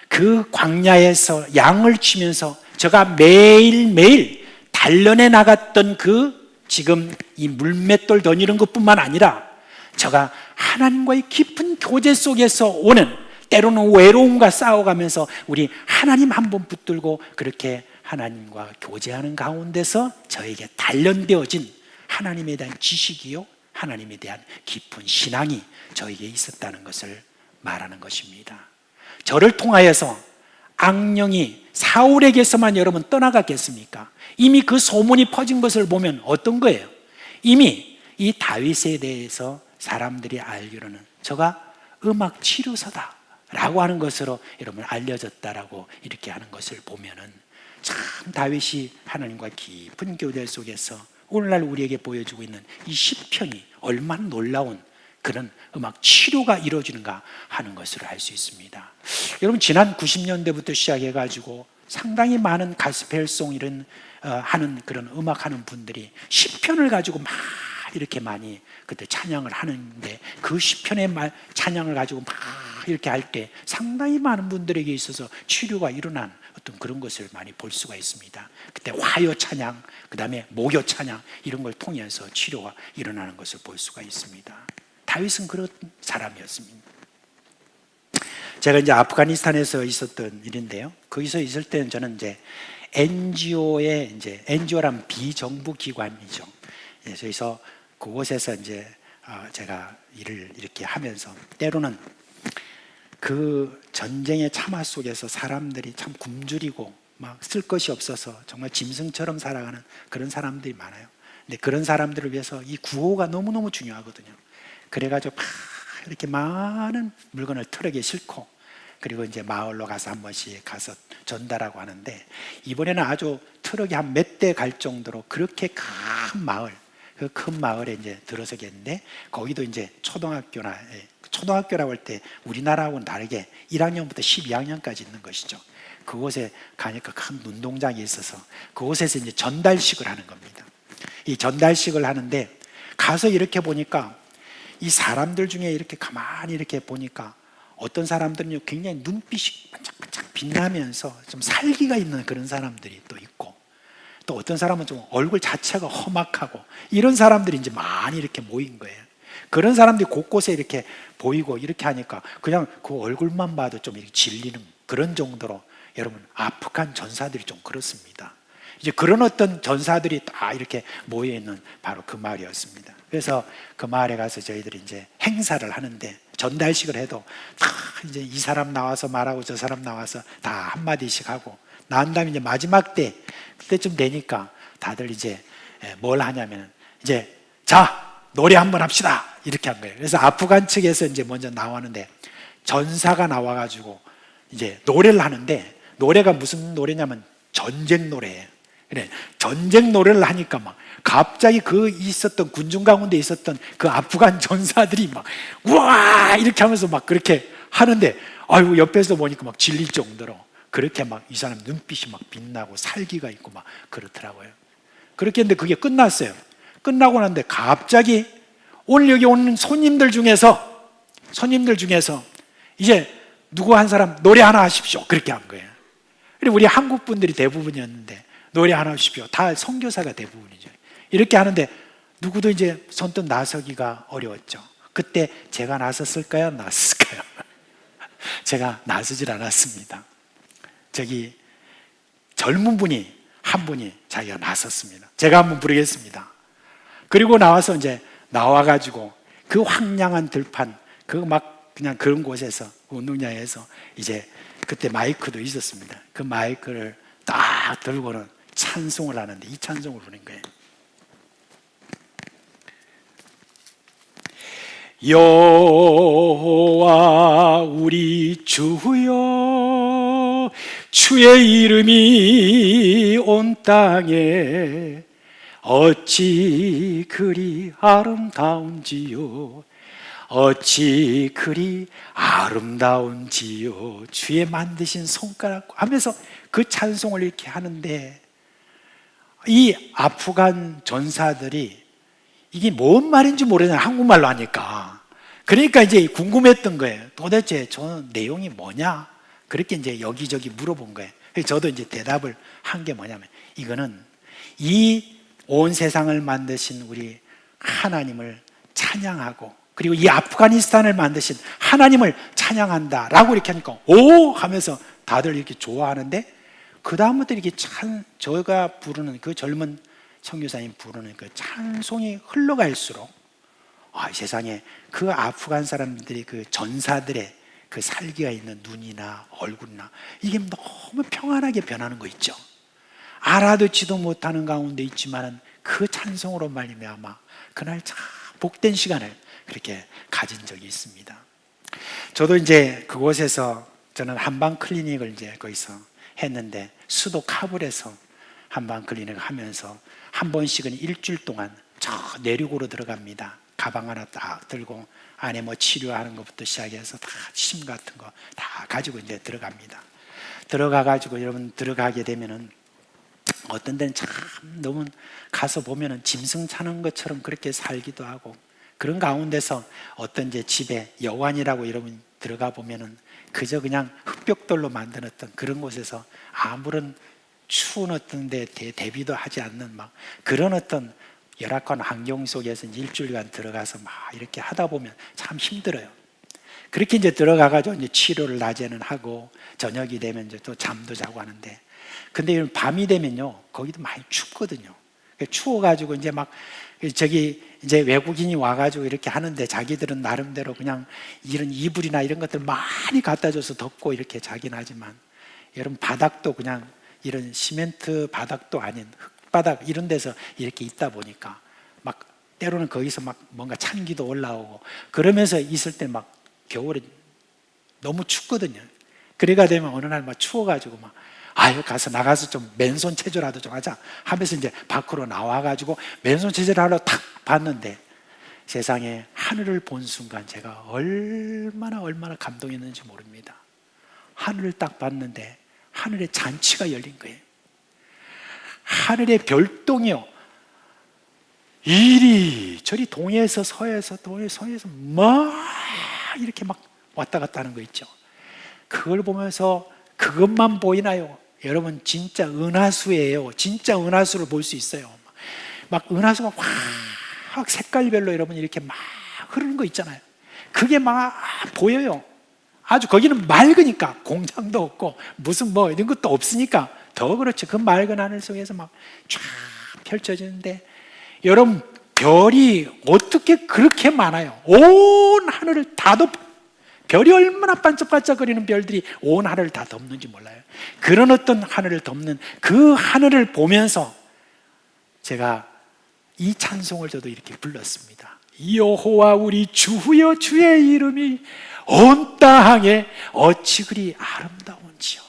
그 광야에서 양을 치면서 저가 매일매일 단련해 나갔던 그 지금 이 물맷돌 던지는 것뿐만 아니라 저가 하나님과의 깊은 교제 속에서 오는, 때로는 외로움과 싸워가면서 우리 하나님 한번 붙들고 그렇게 하나님과 교제하는 가운데서 저에게 단련되어진 하나님에 대한 지식이요, 하나님에 대한 깊은 신앙이 저에게 있었다는 것을 말하는 것입니다. 저를 통하여서 악령이 사울에게서만 여러분 떠나갔겠습니까? 이미 그 소문이 퍼진 것을 보면 어떤 거예요? 이미 이 다윗에 대해서 사람들이 알기로는 저가 음악 치료서다 라고 하는 것으로 여러분 알려졌다라고 이렇게 하는 것을 보면은 참 다윗이 하나님과 깊은 교제 속에서 오늘날 우리에게 보여주고 있는 이 시편이 얼마나 놀라운 그런 음악 치료가 이루어지는가 하는 것을 알 수 있습니다. 여러분, 지난 90년대부터 시작해가지고 상당히 많은 가스펠송 이런 하는 그런 음악하는 분들이 시편을 가지고 막 이렇게 많이 그때 찬양을 하는데, 그 시편의 찬양을 가지고 막 이렇게 할 때 상당히 많은 분들에게 있어서 치료가 일어난 어떤 그런 것을 많이 볼 수가 있습니다. 그때 화요 찬양, 그 다음에 목요 찬양 이런 걸 통해서 치료가 일어나는 것을 볼 수가 있습니다. 다윗은 그런 사람이었습니다. 제가 이제 아프가니스탄에서 있었던 일인데요. 거기서 있을 때는 저는 이제 NGO란 비정부 기관이죠. 그래서 그곳에서 이제 제가 일을 이렇게 하면서 때로는 그 전쟁의 참화 속에서 사람들이 참 굶주리고 막 쓸 것이 없어서 정말 짐승처럼 살아가는 그런 사람들이 많아요. 근데 그런 사람들을 위해서 이 구호가 너무너무 중요하거든요. 그래가지고 막 이렇게 많은 물건을 트럭에 싣고, 그리고 이제 마을로 가서 한 번씩 가서 전달하고 하는데, 이번에는 아주 트럭이 한 몇 대 갈 정도로 그렇게 큰 마을, 그 큰 마을에 이제 들어서겠는데, 거기도 이제 초등학교라고 할 때 우리나라하고는 다르게 1학년부터 12학년까지 있는 것이죠. 그곳에 가니까 큰 운동장이 있어서 그곳에서 이제 전달식을 하는 겁니다. 이 전달식을 하는데 가서 이렇게 보니까 이 사람들 중에 이렇게 가만히 이렇게 보니까 어떤 사람들은 굉장히 눈빛이 반짝반짝 빛나면서 좀 살기가 있는 그런 사람들이 또 있고, 또 어떤 사람은 좀 얼굴 자체가 험악하고, 이런 사람들이 이제 많이 이렇게 모인 거예요. 그런 사람들이 곳곳에 이렇게 보이고 이렇게 하니까 그냥 그 얼굴만 봐도 좀 이렇게 질리는 그런 정도로, 여러분, 아프간 전사들이 좀 그렇습니다. 이제 그런 어떤 전사들이 다 이렇게 모여있는 바로 그 마을이었습니다. 그래서 그 마을에 가서 저희들이 이제 행사를 하는데, 전달식을 해도 다 이제 이 사람 나와서 말하고 저 사람 나와서 다 한마디씩 하고, 난 다음에 이제 마지막 때, 그때쯤 되니까 다들 이제 뭘 하냐면, 이제 자, 노래 한번 합시다. 이렇게 한 거예요. 그래서 아프간 측에서 이제 먼저 나왔는데, 전사가 나와가지고 이제 노래를 하는데, 노래가 무슨 노래냐면 전쟁 노래예요. 그래, 전쟁 노래를 하니까 막 갑자기 그 있었던 군중 가운데 있었던 그 아프간 전사들이 막 우와 이렇게 하면서 막 그렇게 하는데, 아이고 옆에서 보니까 막 질릴 정도로 그렇게 막 이 사람 눈빛이 막 빛나고 살기가 있고 막 그렇더라고요. 그렇게 했는데 그게 끝났어요. 끝나고 났는데 갑자기 오늘 여기 오는 손님들 중에서 이제 누구 한 사람 노래 하나 하십시오. 그렇게 한 거예요. 그리고 우리 한국 분들이 대부분이었는데 노래 하나 하십시오. 다 선교사가 대부분이죠. 이렇게 하는데 누구도 이제 선뜻 나서기가 어려웠죠. 그때 제가 나섰을까요? 나섰을까요? 제가 나서질 않았습니다. 저기 젊은 분이 한 분이 자기가 나섰습니다. 제가 한번 부르겠습니다. 그리고 나와서 이제 나와가지고 그 황량한 들판, 그 막 그냥 그런 곳에서, 운동장에서 이제 그때 마이크도 있었습니다. 그 마이크를 딱 들고는 찬송을 하는데, 이 찬송을 부르는 거예요. 여호와 우리 주여, 주의 이름이 온 땅에 어찌 그리 아름다운지요, 어찌 그리 아름다운지요, 주의 만드신 손가락 하면서 그 찬송을 이렇게 하는데, 이 아프간 전사들이 이게 뭔 말인지 모르잖아요. 한국말로 하니까. 그러니까 이제 궁금했던 거예요. 도대체 저 내용이 뭐냐? 그렇게 이제 여기저기 물어본 거예요. 그래서 저도 이제 대답을 한 게 뭐냐면, 이거는 이 온 세상을 만드신 우리 하나님을 찬양하고, 그리고 이 아프가니스탄을 만드신 하나님을 찬양한다 라고 이렇게 하니까 오 하면서 다들 이렇게 좋아하는데, 그 다음부터 이렇게 저가 부르는 그 젊은 선교사님 부르는 그 찬송이 흘러갈수록, 이 세상에 그 아프간 사람들이 그 전사들의 그 살기가 있는 눈이나 얼굴이나 이게 너무 평안하게 변하는 거 있죠. 알아듣지도 못하는 가운데 있지만은 그 찬송으로 말미암아 그날 참 복된 시간을 그렇게 가진 적이 있습니다. 저도 이제 그곳에서 저는 한방 클리닉을 이제 거기서 했는데 수도 카불에서 한방 클리닉 하면서 한 번씩은 일주일 동안 저 내륙으로 들어갑니다. 가방 하나 딱 들고 안에 뭐 치료하는 것부터 시작해서 다 침 같은 거 다 가지고 이제 들어갑니다. 들어가가지고 여러분 들어가게 되면은 어떤 데는 참 너무 가서 보면은 짐승 차는 것처럼 그렇게 살기도 하고, 그런 가운데서 어떤 이제 집에 여관이라고 여러분 들어가 보면은 그저 그냥 흙벽돌로 만들었던 그런 곳에서 아무런 추운 어떤 데 대비도 하지 않는 막 그런 어떤 열악한 환경 속에서 일주일간 들어가서 막 이렇게 하다 보면 참 힘들어요. 그렇게 이제 들어가가지고 이제 치료를 낮에는 하고 저녁이 되면 이제 또 잠도 자고 하는데, 근데 밤이 되면요 거기도 많이 춥거든요. 추워가지고 이제 막 저기 이제 외국인이 와가지고 이렇게 하는데 자기들은 나름대로 그냥 이런 이불이나 이런 것들 많이 갖다 줘서 덮고 이렇게 자긴 하지만, 여러분 바닥도 그냥 이런 시멘트 바닥도 아닌 흙바닥 이런 데서 이렇게 있다 보니까 막 때로는 거기서 막 뭔가 찬기도 올라오고 그러면서 있을 때 막 겨울에 너무 춥거든요. 그래가 되면 어느 날 막 추워가지고 막 아유 가서 나가서 좀 맨손 체조라도 좀 하자 하면서 이제 밖으로 나와가지고 맨손 체조를 하러 탁 봤는데, 세상에 하늘을 본 순간 제가 얼마나 감동했는지 모릅니다. 하늘을 딱 봤는데 하늘에 잔치가 열린 거예요. 하늘의 별똥이요 이리저리 동해에서 서해에서 막 이렇게 막 왔다 갔다 하는 거 있죠. 그걸 보면서 그것만 보이나요? 여러분 진짜 은하수예요. 진짜 은하수를 볼 수 있어요. 막 은하수가 확 색깔별로 여러분 이렇게 막 흐르는 거 있잖아요. 그게 막 보여요. 아주 거기는 맑으니까, 공장도 없고 무슨 뭐 이런 것도 없으니까 더 그렇죠. 그 맑은 하늘 속에서 막 쫙 펼쳐지는데, 여러분 별이 어떻게 그렇게 많아요? 온 하늘을 다 덮어. 별이 얼마나 반짝반짝거리는 별들이 온 하늘을 다 덮는지 몰라요. 그런 어떤 하늘을 덮는 그 하늘을 보면서 제가 이 찬송을 저도 이렇게 불렀습니다. 여호와 우리 주여 주의 이름이 온 땅에 어찌 그리 아름다운지요.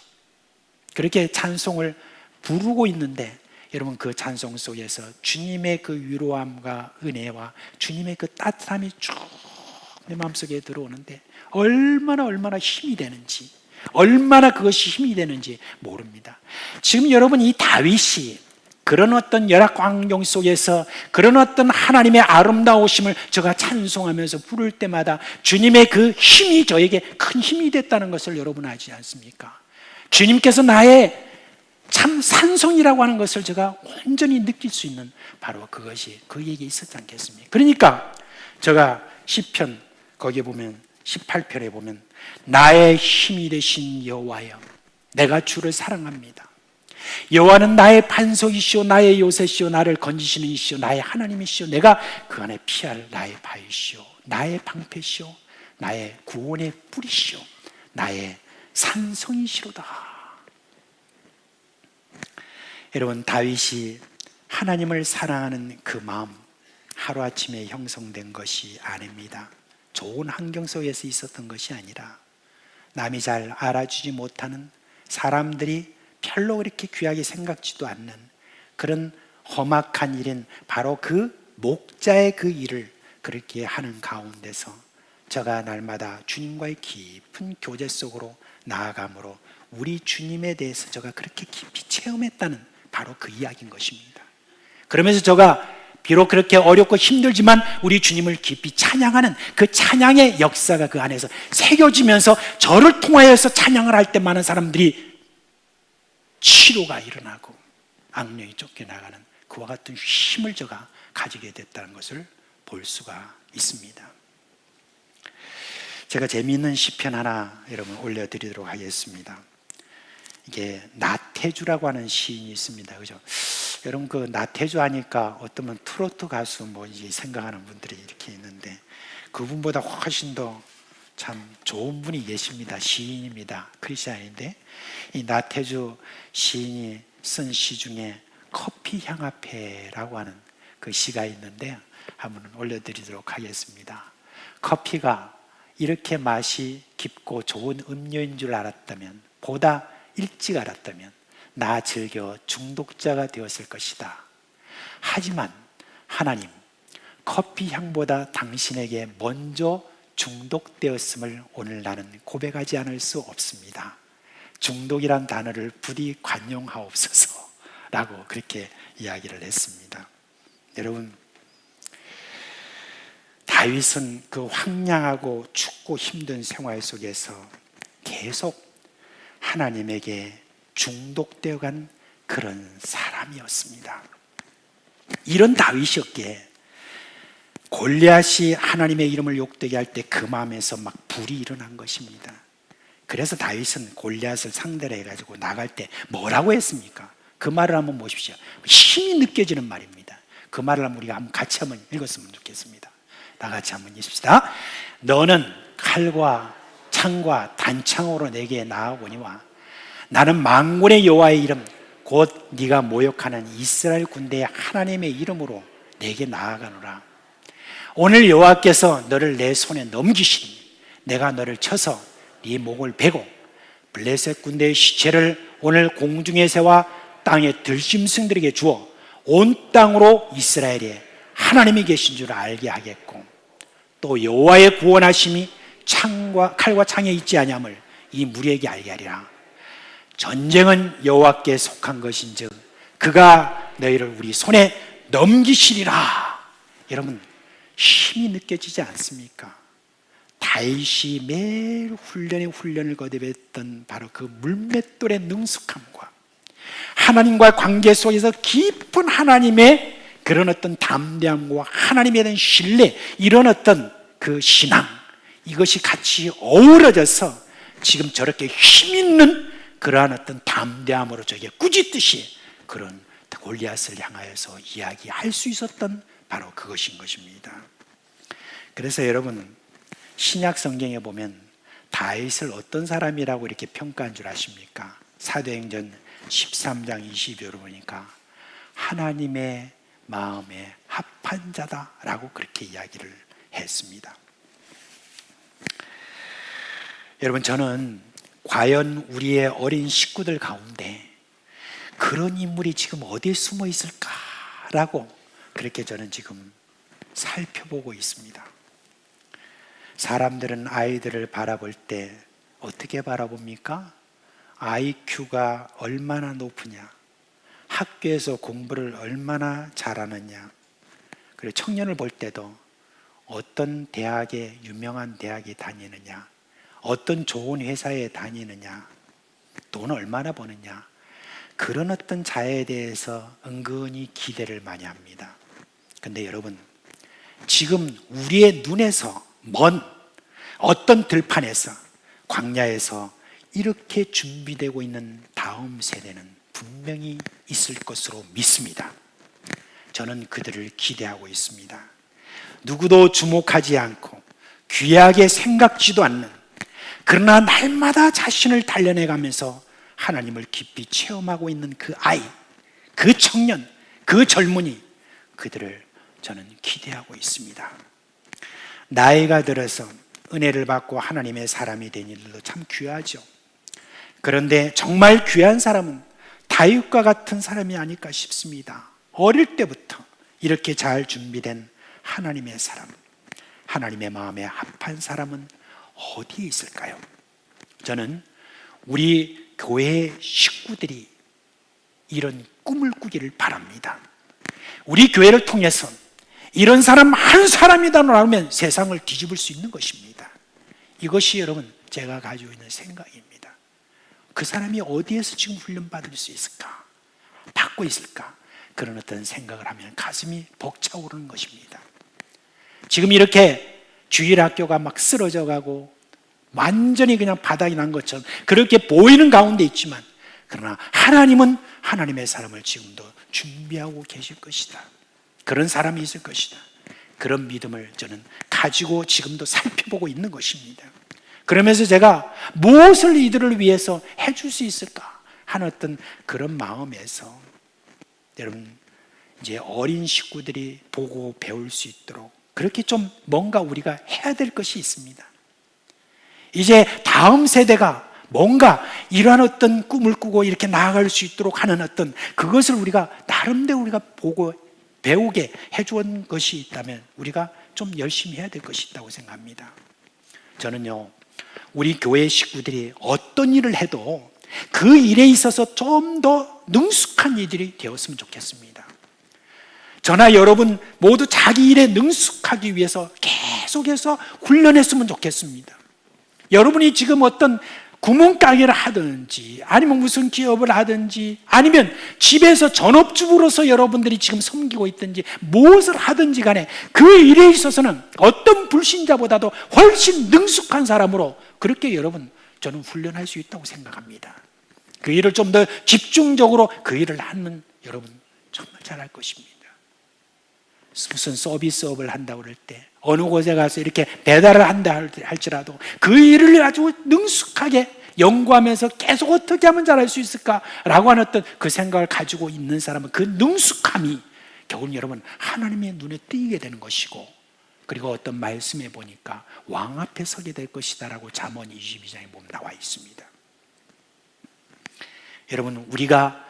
그렇게 찬송을 부르고 있는데, 여러분 그 찬송 속에서 주님의 그 위로함과 은혜와 주님의 그 따뜻함이 쭉 내 마음속에 들어오는데 얼마나 힘이 되는지, 얼마나 그것이 힘이 되는지 모릅니다. 지금 여러분 이 다윗이 그런 어떤 열악 환경 속에서 그런 어떤 하나님의 아름다우심을 제가 찬송하면서 부를 때마다 주님의 그 힘이 저에게 큰 힘이 됐다는 것을 여러분 알지 않습니까? 주님께서 나의 참 산성이라고 하는 것을 제가 온전히 느낄 수 있는 바로 그것이 그에게 있었지 않겠습니까? 그러니까 제가 시편 거기에 보면 18편에 보면 나의 힘이 되신 여호와여 내가 주를 사랑합니다. 여호와는 나의 반석이시오 나의 요새시오 나를 건지시는 이시오 나의 하나님이시오 내가 그 안에 피할 나의 바위시오 나의 방패시오 나의 구원의 뿌리시오 나의 산성이시로다. 여러분 다윗이 하나님을 사랑하는 그 마음 하루아침에 형성된 것이 아닙니다. 좋은 환경 속에서 있었던 것이 아니라 남이 잘 알아주지 못하는 사람들이 별로 그렇게 귀하게 생각지도 않는 그런 험악한 일인 바로 그 목자의 그 일을 그렇게 하는 가운데서 저가 날마다 주님과의 깊은 교제 속으로 나아감으로 우리 주님에 대해서 저가 그렇게 깊이 체험했다는 바로 그 이야기인 것입니다. 그러면서 저가 비록 그렇게 어렵고 힘들지만 우리 주님을 깊이 찬양하는 그 찬양의 역사가 그 안에서 새겨지면서 저를 통하여서 찬양을 할 때 많은 사람들이 치료가 일어나고 악령이 쫓겨나가는 그와 같은 힘을 제가 가지게 됐다는 것을 볼 수가 있습니다. 제가 재미있는 시편 하나 여러분 올려드리도록 하겠습니다. 이게 나태주라고 하는 시인이 있습니다. 그죠? 여러분 그 나태주 하니까 어쩌면 트로트 가수 뭐 이제 생각하는 분들이 이렇게 있는데 그분보다 훨씬 더 참 좋은 분이 계십니다. 시인입니다. 크리스찬인데 이 나태주 시인이 쓴 시 중에 커피 향 앞에라고 하는 그 시가 있는데 한번 올려드리도록 하겠습니다. 커피가 이렇게 맛이 깊고 좋은 음료인 줄 알았다면 보다 일찍 알았다면 나 즐겨 중독자가 되었을 것이다. 하지만 하나님, 커피 향보다 당신에게 먼저 중독되었음을 오늘 나는 고백하지 않을 수 없습니다. 중독이란 단어를 부디 관용하옵소서 라고 그렇게 이야기를 했습니다. 여러분, 다윗은 그 황량하고 춥고 힘든 생활 속에서 계속 하나님에게 중독되어 간 그런 사람이었습니다. 이런 다윗이었기에 골리앗이 하나님의 이름을 욕되게 할 때 그 마음에서 막 불이 일어난 것입니다. 그래서 다윗은 골리앗을 상대로 해가지고 나갈 때 뭐라고 했습니까? 그 말을 한번 보십시오. 힘이 느껴지는 말입니다. 그 말을 우리가 같이 한번 읽었으면 좋겠습니다. 다 같이 한번 읽읍시다. 너는 칼과 창과 단창으로 내게 나아오니와 나는 만군의 여호와의 이름 곧 네가 모욕하는 이스라엘 군대의 하나님의 이름으로 내게 나아가노라. 오늘 여호와께서 너를 내 손에 넘기시니 내가 너를 쳐서 네 목을 베고 블레셋 군대의 시체를 오늘 공중의 새와 땅의 들짐승들에게 주어 온 땅으로 이스라엘에 하나님이 계신 줄 알게 하겠고 또 여호와의 구원하심이 칼과 창에 있지 아니함을 이 무리에게 알게 하리라. 전쟁은 여호와께 속한 것인즉 그가 너희를 우리 손에 넘기시리라. 여러분, 힘이 느껴지지 않습니까? 다윗이 매일 훈련을 거듭했던 바로 그 물맷돌의 능숙함과 하나님과의 관계 속에서 깊은 하나님의 그런 어떤 담대함과 하나님에 대한 신뢰, 이런 어떤 그 신앙, 이것이 같이 어우러져서 지금 저렇게 힘있는 그러한 어떤 담대함으로 저게 꾸짖듯이 그런 골리앗을 향하여서 이야기할 수 있었던 바로 그것인 것입니다. 그래서 여러분, 신약 성경에 보면 다윗을 어떤 사람이라고 이렇게 평가한 줄 아십니까? 사도행전 13장 22절을 보니까 하나님의 마음에 합한 자다라고 그렇게 이야기를 했습니다. 여러분, 저는 과연 우리의 어린 식구들 가운데 그런 인물이 지금 어디에 숨어 있을까라고 그렇게 저는 지금 살펴보고 있습니다. 사람들은 아이들을 바라볼 때 어떻게 바라봅니까? IQ가 얼마나 높으냐, 학교에서 공부를 얼마나 잘하느냐, 그리고 청년을 볼 때도 어떤 대학에, 유명한 대학에 다니느냐, 어떤 좋은 회사에 다니느냐, 돈 얼마나 버느냐, 그런 어떤 자에 대해서 은근히 기대를 많이 합니다. 근데 여러분, 지금 우리의 눈에서 먼 어떤 들판에서, 광야에서 이렇게 준비되고 있는 다음 세대는 분명히 있을 것으로 믿습니다. 저는 그들을 기대하고 있습니다. 누구도 주목하지 않고 귀하게 생각지도 않는, 그러나 날마다 자신을 단련해가면서 하나님을 깊이 체험하고 있는 그 아이, 그 청년, 그 젊은이, 그들을 저는 기대하고 있습니다. 나이가 들어서 은혜를 받고 하나님의 사람이 된 일도 참 귀하죠. 그런데 정말 귀한 사람은 다윗과 같은 사람이 아닐까 싶습니다. 어릴 때부터 이렇게 잘 준비된 하나님의 사람, 하나님의 마음에 합한 사람은 어디에 있을까요? 저는 우리 교회 식구들이 이런 꿈을 꾸기를 바랍니다. 우리 교회를 통해서 이런 사람 한 사람이다 나오면 세상을 뒤집을 수 있는 것입니다. 이것이 여러분 제가 가지고 있는 생각입니다. 그 사람이 어디에서 지금 훈련받을 수 있을까? 받고 있을까? 그런 어떤 생각을 하면 가슴이 벅차오르는 것입니다. 지금 이렇게 주일학교가 막 쓰러져 가고 완전히 그냥 바닥이 난 것처럼 그렇게 보이는 가운데 있지만, 그러나 하나님은 하나님의 사람을 지금도 준비하고 계실 것이다. 그런 사람이 있을 것이다. 그런 믿음을 저는 가지고 지금도 살펴보고 있는 것입니다. 그러면서 제가 무엇을 이들을 위해서 해줄 수 있을까 하는 어떤 그런 마음에서 여러분, 이제 어린 식구들이 보고 배울 수 있도록 그렇게 좀 뭔가 우리가 해야 될 것이 있습니다. 이제 다음 세대가 뭔가 이러한 어떤 꿈을 꾸고 이렇게 나아갈 수 있도록 하는 어떤 그것을 우리가 나름대로 우리가 보고 배우게 해준 것이 있다면 우리가 좀 열심히 해야 될 것이 있다고 생각합니다. 저는요, 우리 교회 식구들이 어떤 일을 해도 그 일에 있어서 좀 더 능숙한 이들이 되었으면 좋겠습니다. 저나 여러분 모두 자기 일에 능숙하기 위해서 계속해서 훈련했으면 좋겠습니다. 여러분이 지금 어떤 구멍가게를 하든지 아니면 무슨 기업을 하든지 아니면 집에서 전업주부로서 여러분들이 지금 섬기고 있든지 무엇을 하든지 간에 그 일에 있어서는 어떤 불신자보다도 훨씬 능숙한 사람으로 그렇게 여러분 저는 훈련할 수 있다고 생각합니다. 그 일을 좀 더 집중적으로 그 일을 하면 여러분 정말 잘할 것입니다. 무슨 서비스업을 한다고 그럴 때 어느 곳에 가서 이렇게 배달을 한다 할지라도 그 일을 아주 능숙하게 연구하면서 계속 어떻게 하면 잘할 수 있을까라고 하는 어떤 그 생각을 가지고 있는 사람은 그 능숙함이 결국 여러분 하나님의 눈에 띄게 되는 것이고, 그리고 어떤 말씀에 보니까 왕 앞에 서게 될 것이다라고 잠언 22장에 보면 나와 있습니다. 여러분 우리가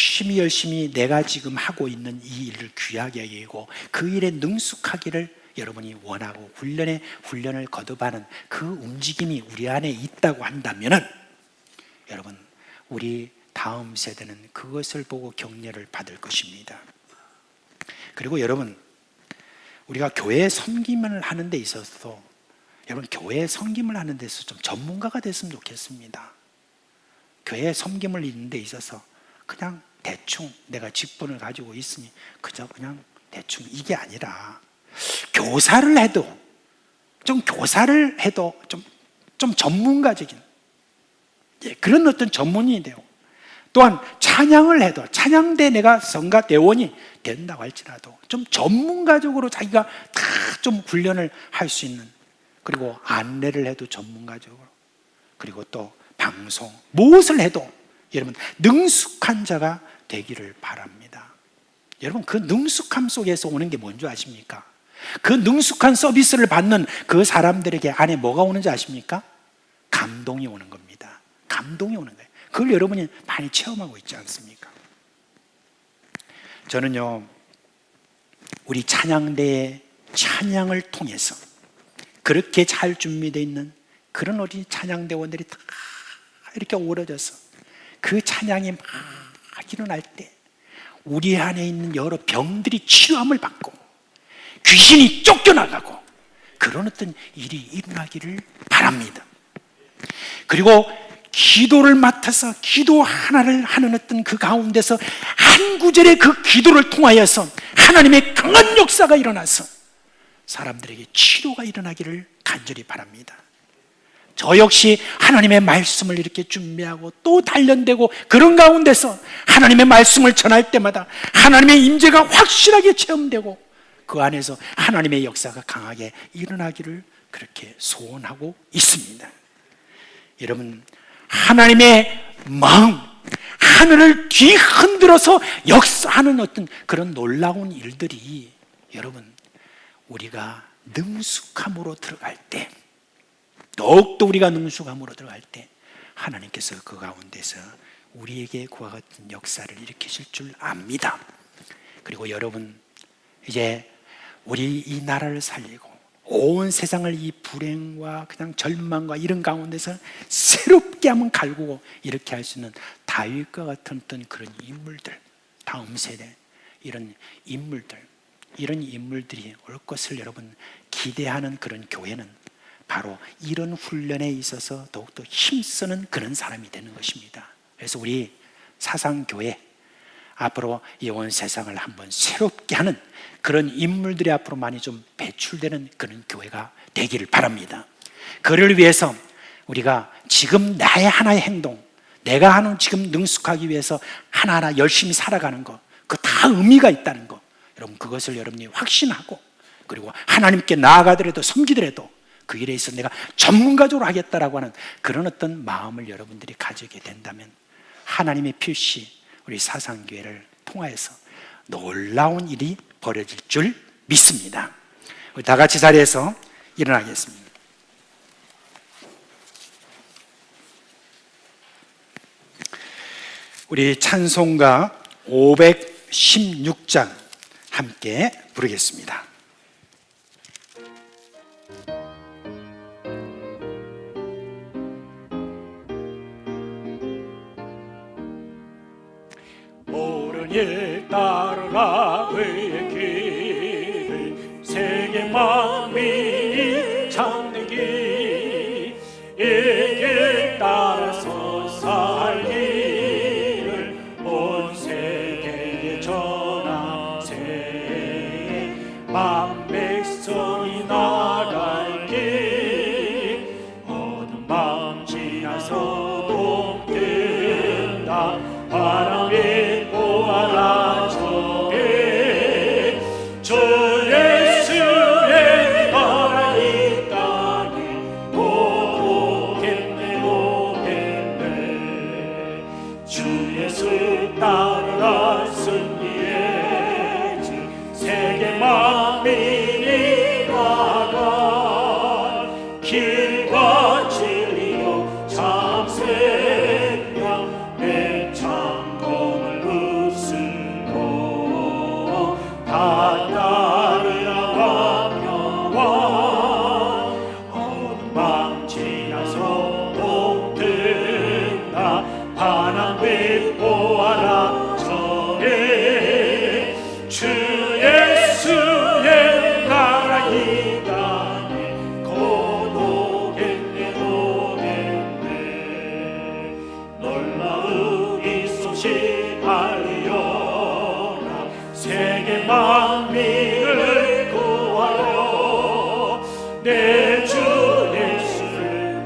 열심히 내가 지금 하고 있는 이 일을 귀하게 여기고 그 일에 능숙하기를 여러분이 원하고 훈련을 거듭하는 그 움직임이 우리 안에 있다고 한다면은 여러분 우리 다음 세대는 그것을 보고 격려를 받을 것입니다. 그리고 여러분 우리가 교회 섬김을 하는 데 있어서 여러분 교회 섬김을 하는 데 있어서 좀 전문가가 됐으면 좋겠습니다. 교회 섬김을 있는 데 있어서 그냥 대충 내가 직분을 가지고 있으니 그저 그냥 대충 이게 아니라 교사를 해도 좀 전문가적인 그런 어떤 전문인이 되고, 또한 찬양을 해도 찬양대 내가 성가 대원이 된다고 할지라도 좀 전문가적으로 자기가 다 좀 훈련을 할 수 있는, 그리고 안내를 해도 전문가적으로, 그리고 또 방송 무엇을 해도 여러분 능숙한 자가 되기를 바랍니다. 여러분 그 능숙함 속에서 오는 게 뭔지 아십니까? 그 능숙한 서비스를 받는 그 사람들에게 안에 뭐가 오는지 아십니까? 감동이 오는 겁니다. 감동이 오는 거예요. 그걸 여러분이 많이 체험하고 있지 않습니까? 저는요 우리 찬양대의 찬양을 통해서 그렇게 잘 준비되어 있는 그런 우리 찬양대원들이 다 이렇게 오러져서 그 찬양이 막 일어날 때 우리 안에 있는 여러 병들이 치유함을 받고 귀신이 쫓겨나가고 그런 어떤 일이 일어나기를 바랍니다. 그리고 기도를 맡아서 기도 하나를 하는 어떤 그 가운데서 한 구절의 그 기도를 통하여서 하나님의 강한 역사가 일어나서 사람들에게 치료가 일어나기를 간절히 바랍니다. 저 역시 하나님의 말씀을 이렇게 준비하고 또 단련되고 그런 가운데서 하나님의 말씀을 전할 때마다 하나님의 임재가 확실하게 체험되고 그 안에서 하나님의 역사가 강하게 일어나기를 그렇게 소원하고 있습니다. 여러분 하나님의 마음, 하늘을 뒤흔들어서 역사하는 어떤 그런 놀라운 일들이 여러분 우리가 능숙함으로 들어갈 때, 더욱더 우리가 능숙함으로 들어갈 때 하나님께서 그 가운데서 우리에게 그와 같은 역사를 일으키실 줄 압니다. 그리고 여러분 이제 우리 이 나라를 살리고 온 세상을 이 불행과 그냥 절망과 이런 가운데서 새롭게 한번 갈구고 이렇게 할 수 있는 다윗과 같은 어떤 그런 인물들, 다음 세대 이런 인물들이 올 것을 여러분 기대하는 그런 교회는 바로 이런 훈련에 있어서 더욱더 힘쓰는 그런 사람이 되는 것입니다. 그래서 우리 사상교회 앞으로 이 온 세상을 한번 새롭게 하는 그런 인물들이 앞으로 많이 좀 배출되는 그런 교회가 되기를 바랍니다. 그를 위해서 우리가 지금 나의 하나의 행동, 내가 하는 지금 능숙하기 위해서 하나하나 열심히 살아가는 거, 그 다 의미가 있다는 거, 여러분 그것을 여러분이 확신하고, 그리고 하나님께 나아가더라도 섬기더라도 그 일에 있어서 내가 전문가적으로 하겠다라고 하는 그런 어떤 마음을 여러분들이 가지게 된다면 하나님의 필시 우리 사상교회를 통하여서 놀라운 일이 벌어질 줄 믿습니다. 우리 다 같이 자리에서 일어나겠습니다. 우리 찬송가 516장 함께 부르겠습니다. 옳은 일 따르라 의의 길을 세계 만민이 찾는 길, 이 길 따라서 살기를 온 세계에 전하세. 만 백성이 나갈 길, 어두운 밤 지나서 동뜬다. 바람이 보아라 저게 주 예수의 나라 이 땅에 오겠네 오겠네. 주 예수 따르라 승리의 주, 세계 만민이 나가 길과 진리요 참 생명 내 창공을 웃으고 다 따르라 평화. 어두운 밤 지나서 동뜬다. 바람빛 보아라 저게 주 예수의 나라 이 땅에 곧 오겠네 오겠네. 놀라운 이 소식 알리어라. 세계 만민을 구하여 내 주 예수를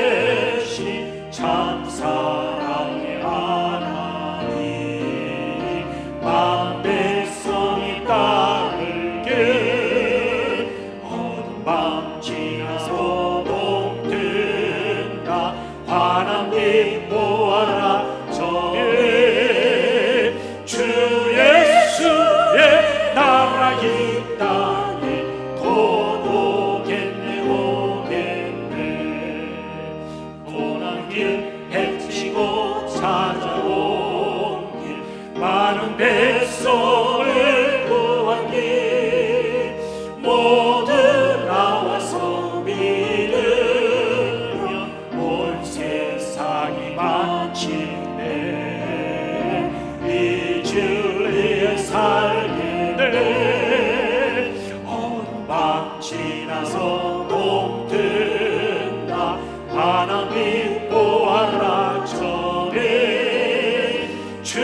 보내신 참 사랑의 하나님. 만 백성이 따를 길, 어두운 밤 지나서 동뜬다. 바람빛 보아라 저게 주 예수의 나라 이 땅에 곧 오겠네 오겠네. 고난길 헤치고 찾아온 길, 많은 백성을 구한 길, 모두 나와서 믿으며 온 세상이 마치네. 이 주를 살겠네. 어두운 밤 지나서 동뜬다. 바람이 보아라 저게 주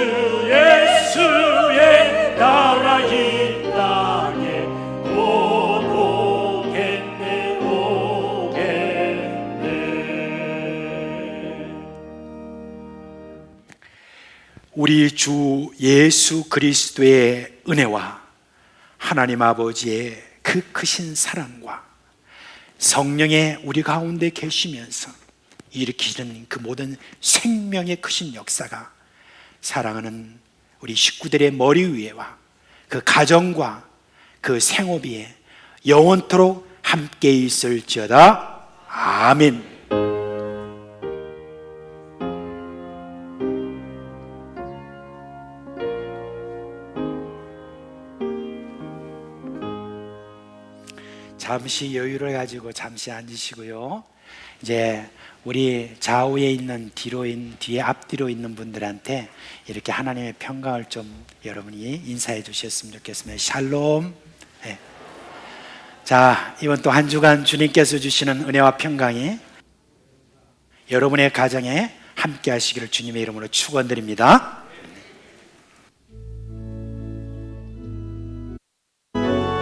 예수의 나라 이 땅에 곧 오겠네 오겠네. 우리 주 예수 그리스도의 은혜와 하나님 아버지의 그 크신 사랑과 성령의 우리 가운데 계시면서 일으키는 그 모든 생명의 크신 역사가 사랑하는 우리 식구들의 머리 위에와 그 가정과 그 생업에 영원토록 함께 있을지어다. 아멘. 잠시 여유를 가지고 잠시 앉으시고요. 이제 우리 좌우에 있는 뒤에 앞뒤로 있는 분들한테 이렇게 하나님의 평강을 좀 여러분이 인사해 주셨으면 좋겠습니다. 샬롬. 네. 자, 이번 또 한 주간 주님께서 주시는 은혜와 평강이 여러분의 가정에 함께 하시기를 주님의 이름으로 축원드립니다.